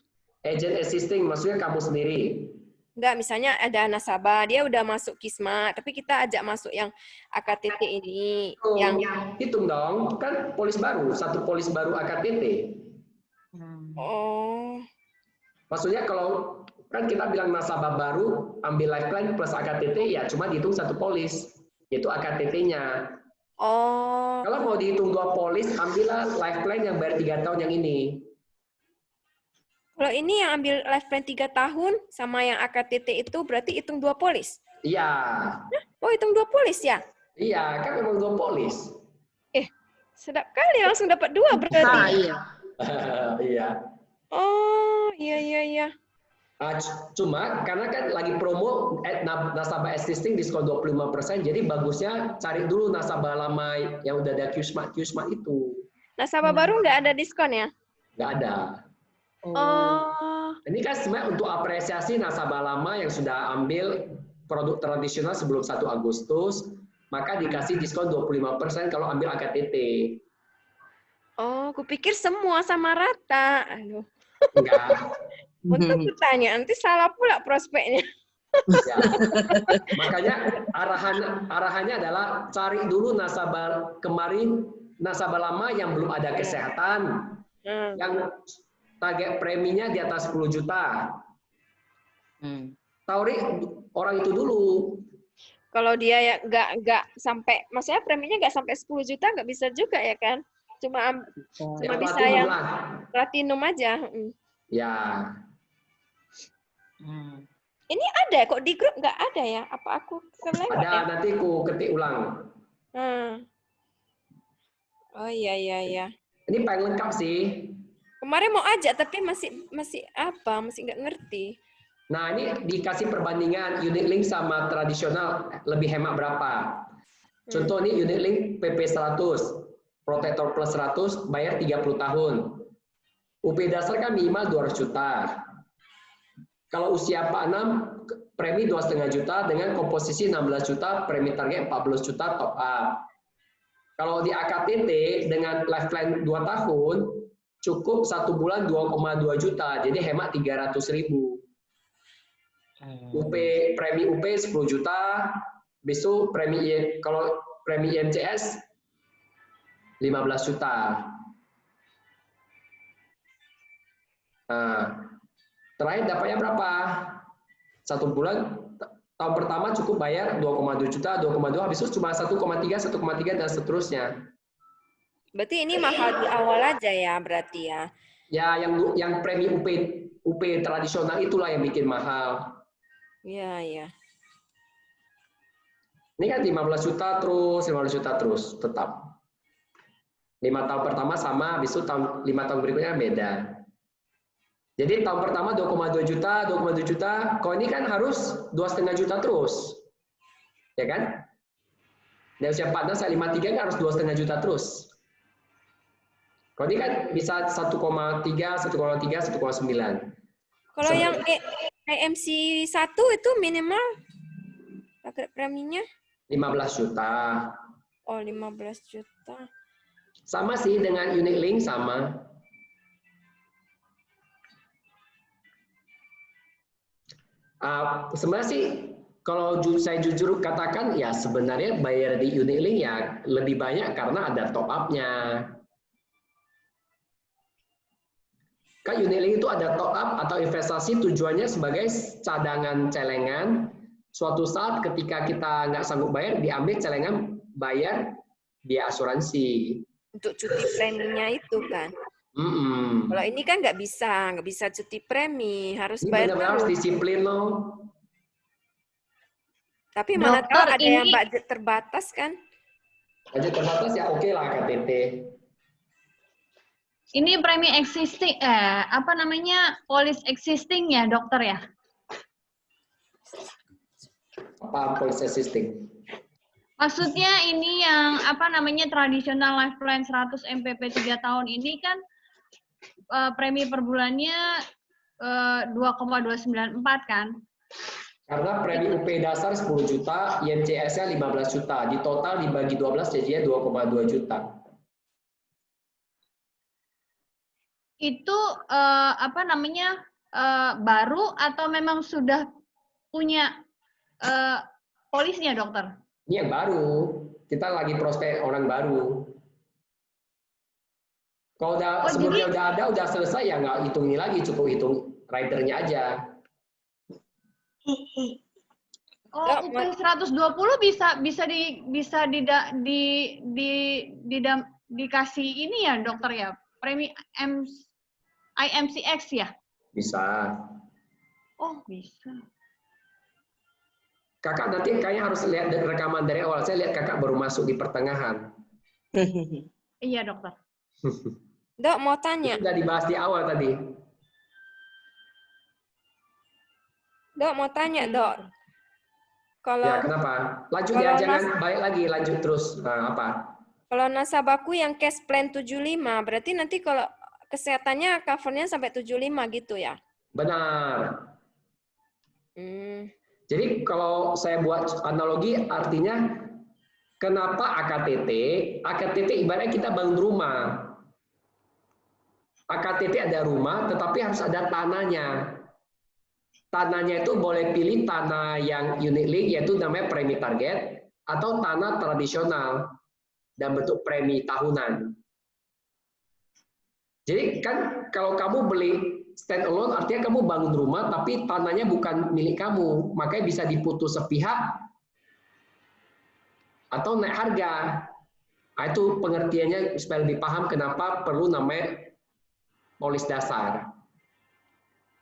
Agent existing maksudnya kamu sendiri. Enggak, misalnya ada nasabah, dia udah masuk Kisma, tapi kita ajak masuk yang AKTT ini, yang Hitung dong, kan polis baru, satu polis baru AKTT. oh Maksudnya kalau kan kita bilang nasabah baru ambil lifeline plus AKTT ya cuma dihitung satu polis, yaitu AKTT-nya. oh Kalau mau dihitung 2 polis, ambillah lifeline yang bayar 3 tahun yang ini. kalau ini yang ambil lifetime 3 tahun sama yang AKTT itu berarti hitung 2 polis. Iya, Oh, hitung 2 polis ya? iya kan memang 2 polis. Sedap kali langsung dapat 2 berarti. Iya. Iya. Oh, iya. Cuma karena kan lagi promo nasabah existing diskon 25%, jadi bagusnya cari dulu nasabah lama yang udah ada Qsmart itu. Nasabah baru nggak ada diskon ya? Nggak ada. Oh, Ini kan sebenarnya untuk apresiasi nasabah lama yang sudah ambil produk tradisional sebelum 1 Agustus, maka dikasih diskon 25% kalau ambil AKTT. oh, kupikir semua sama rata. Aduh, Enggak. untuk bertanya, nanti salah pula prospeknya. Ya. Makanya arahannya adalah cari dulu nasabah nasabah lama yang belum ada kesehatan, yang target preminya di atas 10 juta. Tauri orang itu dulu. Kalau dia ya nggak sampai, maksudnya preminya nggak sampai 10 juta nggak bisa juga ya kan? Cuma Yang bisa platinum yang lah. platinum aja. Ya. Ini ada kok di grup nggak ada ya? Apa aku kelewat Ada ya? nanti ku ketik ulang. Oh iya. Ini paling lengkap sih. Kemarin mau ajak tapi masih nggak ngerti. Nah, ini dikasih perbandingan unit link sama tradisional lebih hemat berapa. Contoh nih unit link PP 100, Protector Plus 100 bayar 30 tahun. UP dasar kan minimal 200 juta. Kalau usia 46 premi 2,5 juta dengan komposisi 16 juta, premi target 14 juta top up. Kalau di AKTT dengan lifeline 2 tahun cukup 1 bulan 2,2 juta, jadi hemat 300.000. Premi UP 10 juta, besok kalau premi IMCS 15 juta. Nah, terakhir dapatnya berapa? 1 bulan, tahun pertama cukup bayar 2,2 juta, 2,2, habis itu cuma 1,3 dan seterusnya. Berarti ini mahal di awal aja ya berarti ya? Ya, yang premi UP tradisional itulah yang bikin mahal. Iya. Ini kan 15 juta terus, 15 juta terus, tetap. 5 tahun pertama sama, habis itu 5 tahun berikutnya beda. Jadi tahun pertama 2,2 juta, kalau ini kan harus 2,5 juta terus. Ya kan? Dan usia 14 saya 53 kan harus 2,5 juta terus. Kalau ini kan bisa 1,3, 1,9. Kalau yang IMC 1 itu minimal paket preminya 15 juta. Oh, 15 juta. Sama sih dengan unit link sama. Sebenarnya sih kalau saya jujur katakan ya sebenarnya bayar di unit link ya lebih banyak karena ada top up-nya. Kan unit link itu ada top up atau investasi tujuannya sebagai cadangan celengan. Suatu saat ketika kita nggak sanggup bayar, diambil celengan bayar biaya asuransi. Untuk cuti preminya itu kan. Kalau ini kan nggak bisa cuti premi, harus Ini bayar benar-benar harus dulu. disiplin loh. Tapi mana tahu ada ini yang budget terbatas kan? Budget terbatas ya oke lah KTT. Ini premi existing, polis existing ya dokter ya? Apa policy system? Maksudnya ini yang tradisional lifeline 100 MPP 3 tahun ini kan premi per bulannya 2,294 kan? Karena premi UP dasar 10 juta, IMCS-nya 15 juta. Di total dibagi 12 jadinya 2,2 juta. Itu baru atau memang sudah punya polisnya, dokter? Ini yang baru. Kita lagi prospek orang baru. Kalau sebelumnya udah selesai ya nggak hitung ini lagi, cukup hitung ridernya aja. Oh, UP 120 dikasih ini ya, dokter ya? Premi IMCX ya? Bisa. Oh, bisa. Kakak nanti kayaknya harus lihat rekaman dari awal. Saya lihat kakak baru masuk di pertengahan. Iya, dokter. Dok, mau tanya. Sudah dibahas di awal tadi. Dok, mau tanya, Dok. Kalau Ya, kenapa? Lanjut ya, jangan balik lagi, lanjut terus. Nah, apa? Kalau nasabahku yang cash plan 75, berarti nanti kalau kesehatannya covernya sampai 75 gitu ya? Benar. Jadi kalau saya buat analogi, artinya kenapa AKTT? AKTT ibaratnya kita bangun rumah. AKTT ada rumah, tetapi harus ada tanahnya. Tanahnya itu boleh pilih tanah yang unit link, yaitu namanya premi target, atau tanah tradisional dan bentuk premi tahunan. Jadi kan kalau kamu beli stand alone, artinya kamu bangun rumah, tapi tanahnya bukan milik kamu, makanya bisa diputus sepihak atau naik harga. Nah, itu pengertiannya supaya lebih paham kenapa perlu namanya polis dasar.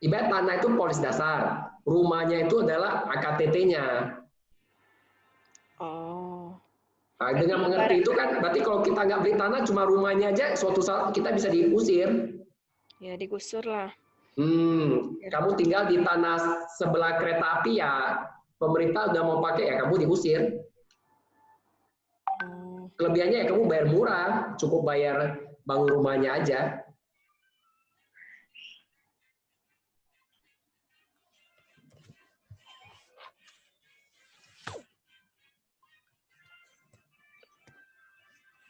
Ibarat tanah itu polis dasar, rumahnya itu adalah AKTT-nya. Oh. Nah, dengan mengerti itu kan, berarti kalau kita nggak beli tanah, cuma rumahnya aja, suatu saat kita bisa diusir. Ya, digusur lah. Kamu tinggal di tanah sebelah kereta api ya, pemerintah udah mau pakai ya, kamu diusir. Kelebihannya ya kamu bayar murah, cukup bayar bangun rumahnya aja.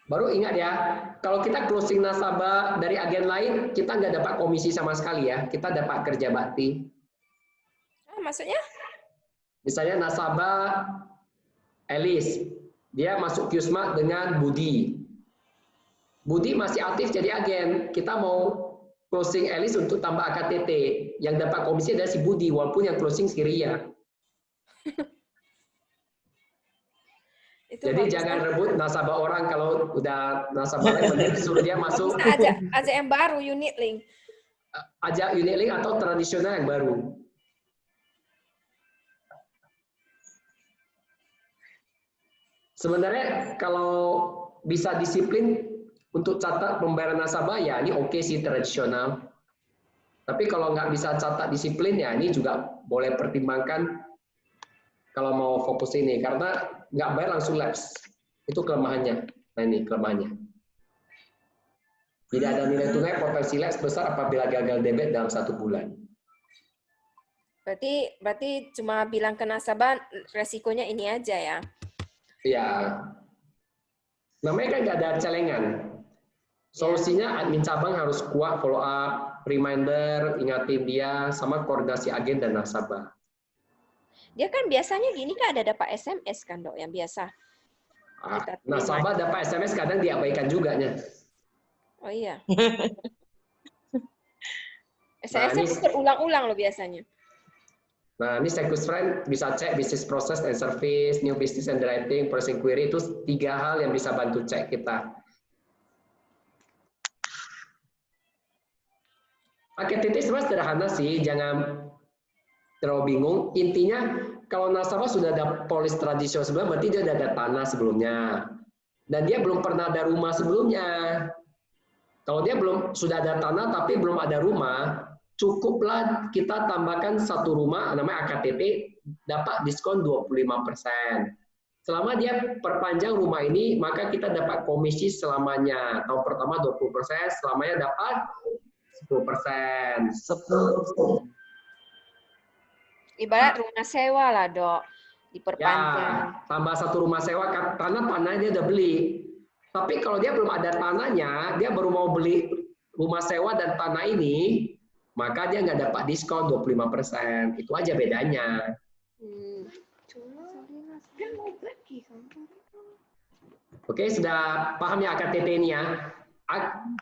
Baru ingat ya, kalau kita closing nasabah dari agen lain, kita nggak dapat komisi sama sekali ya, kita dapat kerja bakti. Maksudnya? Misalnya nasabah Elis, dia masuk Qsmart dengan Budi. Budi masih aktif jadi agen, kita mau closing Elis untuk tambah AKTT, yang dapat komisi adalah si Budi, walaupun yang closing si Ria. Jadi jangan rebut nasabah orang, kalau udah nasabah lain mending suruh dia masuk. Bisa ajak yang baru, unit link. Ajak unit link atau tradisional yang baru. Sebenarnya kalau bisa disiplin untuk catat pembayaran nasabah ya ini oke sih tradisional. Tapi kalau nggak bisa catat disiplin ya ini juga boleh pertimbangkan kalau mau fokus ini, karena nggak bayar langsung lapse. Itu kelemahannya. Nah ini kelemahannya. Tidak ada nilai tunai, potensi lapse besar apabila gagal debit dalam 1 bulan. Berarti cuma bilang ke nasabah resikonya ini aja ya? Iya. Namanya kan nggak ada celengan. Solusinya admin cabang harus kuat follow up, reminder, ingatin dia, sama koordinasi agen dan nasabah. Dia kan biasanya gini kan ada dapat SMS kan dok yang biasa. Nasabah dapat SMS kadang diabaikan juga nya. Oh iya. SMS berulang-ulang loh biasanya. Nah ini Secus Friend bisa cek business process and service, new business underwriting, processing query, itu 3 hal yang bisa bantu cek kita. AKTT sebenarnya sederhana sih, jangan terlalu bingung. Intinya kalau nasabah sudah ada polis tradisional sebelumnya, berarti dia sudah ada tanah sebelumnya. Dan dia belum pernah ada rumah sebelumnya. Kalau dia sudah ada tanah tapi belum ada rumah, cukuplah kita tambahkan 1 rumah, namanya AKTT, dapat diskon 25%. Selama dia perpanjang rumah ini, maka kita dapat komisi selamanya. Tahun pertama 20%, selamanya dapat 10%. Ibarat rumah sewa lah dok, diperpanjang. Ya, tambah 1 rumah sewa, tanah dia udah beli. Tapi kalau dia belum ada tanahnya, dia baru mau beli rumah sewa dan tanah ini, maka dia nggak dapat diskon 25%. Itu aja bedanya. Oke, sudah paham ya AKTT ini ya?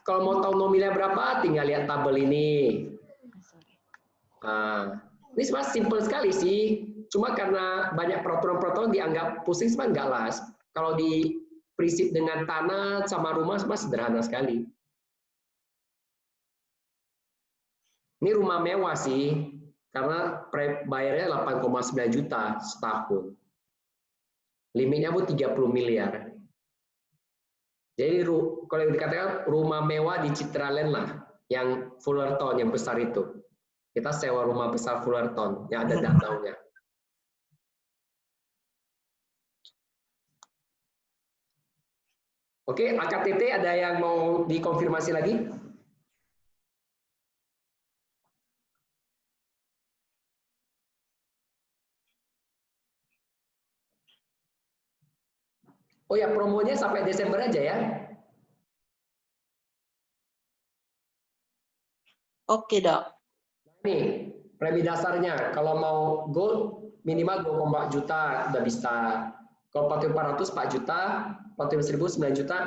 Kalau mau tahu nominalnya berapa, tinggal lihat tabel ini. Nah, ini sebenarnya simple sekali sih. Cuma karena banyak peraturan-peraturan dianggap pusing, sebenarnya enggak lah. Kalau di prinsip dengan tanah sama rumah, sebenarnya sederhana sekali. Ini rumah mewah sih, karena bayarnya 8,9 juta setahun. Limitnya pun 30 miliar. Jadi kalau dikatakan rumah mewah di Citraland lah, yang Fullerton yang besar itu. Kita sewa rumah besar Fullerton yang ada danaunya. Oke, AKTT ada yang mau dikonfirmasi lagi? Oh ya, promonya sampai Desember aja ya. Oke, Dok. Nih, premi dasarnya. Kalau mau gold, minimal 2,4 juta udah bisa. Kalau platinum 400, 4 juta. Platinum 1000, 9 juta.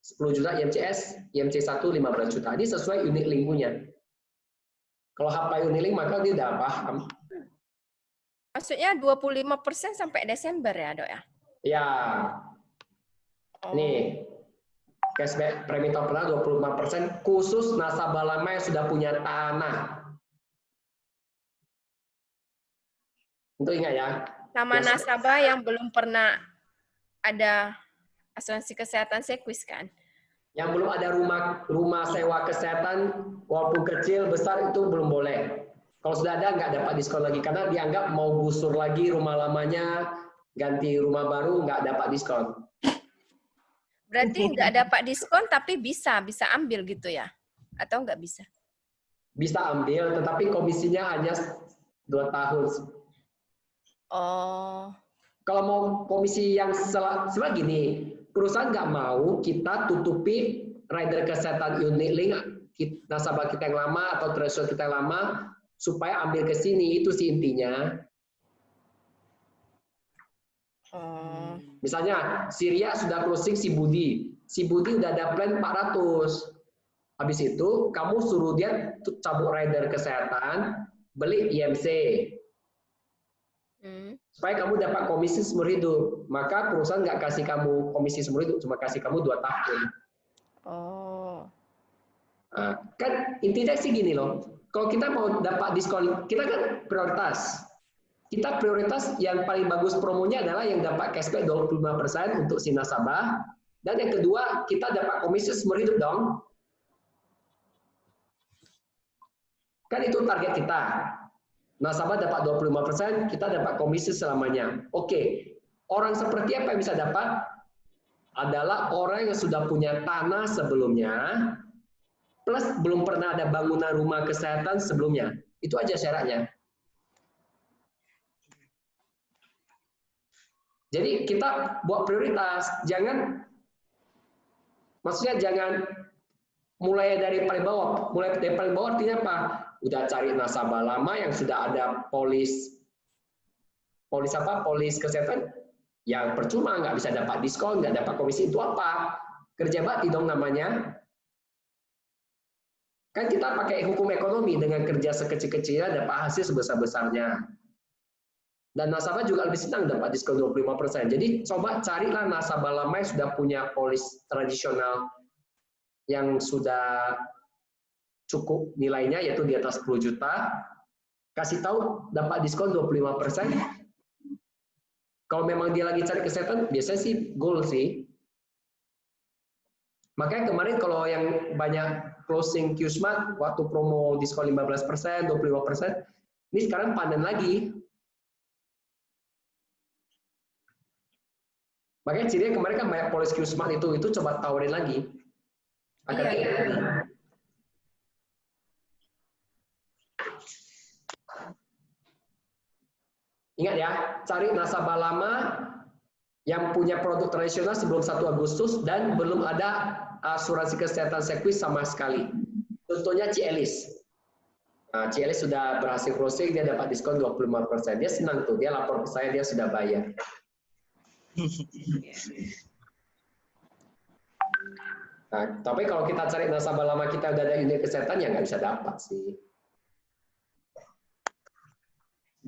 10 juta IMCS, IMC1 15 juta. Ini sesuai unit link-nya. Kalau hafal unit link, maka dia udah paham. Maksudnya 25% sampai Desember ya, Dok ya? Ya. Nih, cashback premi top pernah 25% khusus nasabah lama yang sudah punya tanah. Untuk ingat ya. Sama nasabah yang belum pernah ada asuransi kesehatan Sequis kan? Yang belum ada rumah sewa kesehatan, walaupun kecil, besar itu belum boleh. Kalau sudah ada, nggak dapat diskon lagi. Karena dianggap mau gusur lagi rumah lamanya, ganti rumah baru, nggak dapat diskon. Berarti nggak dapat diskon tapi bisa ambil gitu ya? Atau nggak bisa? Bisa ambil, tetapi komisinya hanya 2 tahun. Oh. Kalau mau komisi yang setelah gini, perusahaan nggak mau kita tutupi rider kesehatan unit link nasabah kita yang lama atau threshold kita yang lama supaya ambil ke sini, itu sih intinya. Misalnya Syria sudah closing si Budi udah ada plan 400. Habis itu kamu suruh dia cabut rider kesehatan, beli IMC. Supaya kamu dapat komisi seumur hidup. Maka perusahaan nggak kasih kamu komisi seumur hidup, cuma kasih kamu 2 tahun. Oh. Nah, kan intinya sih gini loh. Kalau kita mau dapat diskon, kita kan prioritas. Kita prioritas yang paling bagus promonya adalah yang dapat cashback 25% untuk si nasabah. Dan yang kedua, kita dapat komisi seumur hidup dong. Kan itu target kita. Nasabah dapat 25%, kita dapat komisi selamanya. Oke, orang seperti apa yang bisa dapat? Adalah orang yang sudah punya tanah sebelumnya, plus belum pernah ada bangunan rumah kesehatan sebelumnya. Itu aja syaratnya. Jadi kita buat prioritas, maksudnya jangan mulai dari paling bawah. Mulai dari paling bawah artinya apa? Udah cari nasabah lama yang sudah ada polis kesehatan, yang percuma nggak bisa dapat diskon, nggak dapat komisi, itu apa? Kerja bakti dong namanya. Kan kita pakai hukum ekonomi, dengan kerja sekecil-kecilnya dapat hasil sebesar-besarnya. Dan nasabah juga lebih senang dapat diskon 25%. Jadi coba carilah nasabah lama yang sudah punya polis tradisional yang sudah cukup nilainya, yaitu di atas 10 juta. Kasih tahu dapat diskon 25%. Kalau memang dia lagi cari kesehatan, biasanya sih goal sih. Makanya kemarin kalau yang banyak closing Qsmart, waktu promo diskon 15%, 25%, ini sekarang panen lagi. Makanya cirinya kemarin kan banyak polis Qsmart itu coba tawarin lagi. Ingat ya, cari nasabah lama yang punya produk tradisional sebelum 1 Agustus dan belum ada asuransi kesehatan Sequis sama sekali. Contohnya Cielis. Nah, Cielis sudah berhasil closing, dia dapat diskon 25%. Dia senang tuh, dia lapor ke saya, dia sudah bayar. Nah, tapi kalau kita cari nasabah lama kita udah ada unit kesehatan ya nggak bisa dapat sih.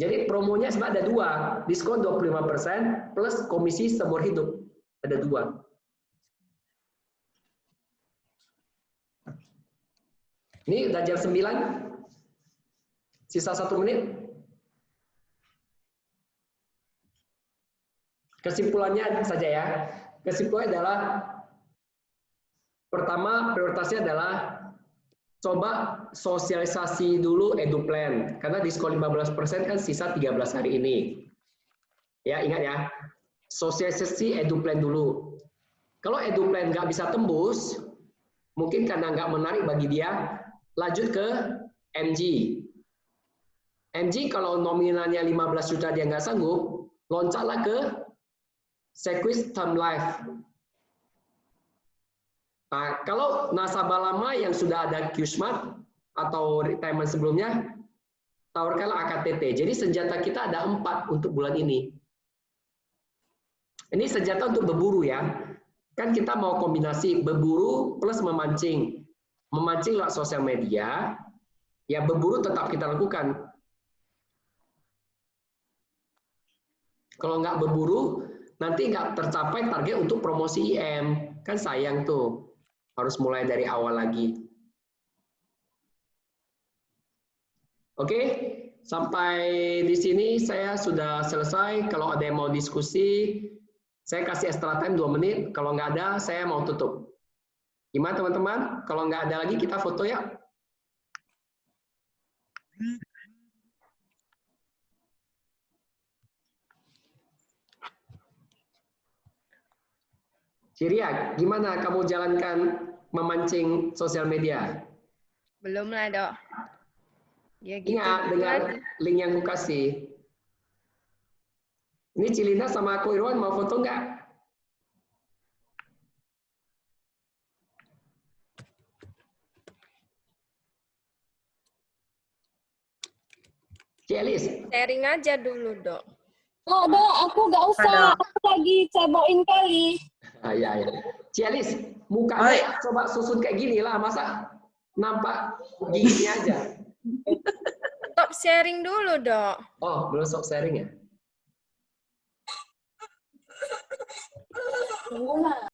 Jadi promonya sebenarnya ada dua, diskon 25% plus komisi seumur hidup. Ada dua. Ini udah jam 9. Sisa 1 menit. Kesimpulannya saja ya. Kesimpulannya adalah pertama prioritasnya adalah coba sosialisasi dulu EduPlan karena diskon 15% kan sisa 13 hari ini. Ya, ingat ya. Sosialisasi EduPlan dulu. Kalau EduPlan nggak bisa tembus, mungkin karena nggak menarik bagi dia, lanjut ke MG. MG kalau nominalnya 15 juta dia nggak sanggup, loncatlah ke Sequis Term Life. Nah, kalau nasabah lama yang sudah ada QSmart atau retirement sebelumnya, tawarkanlah AKTT. Jadi senjata kita ada 4 untuk bulan ini. Ini senjata untuk berburu ya. Kan kita mau kombinasi berburu plus memancing. Memancing lewat sosial media, ya berburu tetap kita lakukan. Kalau nggak berburu, nanti nggak tercapai target untuk promosi IM. Kan sayang tuh. Harus mulai dari awal lagi. Oke, sampai di sini saya sudah selesai. Kalau ada yang mau diskusi, saya kasih extra time 2 menit. Kalau nggak ada, saya mau tutup. Gimana teman-teman? Kalau nggak ada lagi, kita foto ya. Ciria, gimana kamu jalankan memancing sosial media? Belum lah, Dok. Ya gitu. Ingat dengan link yang aku kasih. Ini Cilina sama aku Irwan mau foto nggak? Cielis. Sharing aja dulu, Dok. Oh, Dok, aku nggak usah. Aku lagi ceboin kali. Ya. Cielis, mukanya coba susun kayak gini lah, masa nampak giginya aja. Stop sharing dulu, Dok. Oh, belum stop sharing ya? Tunggu lah.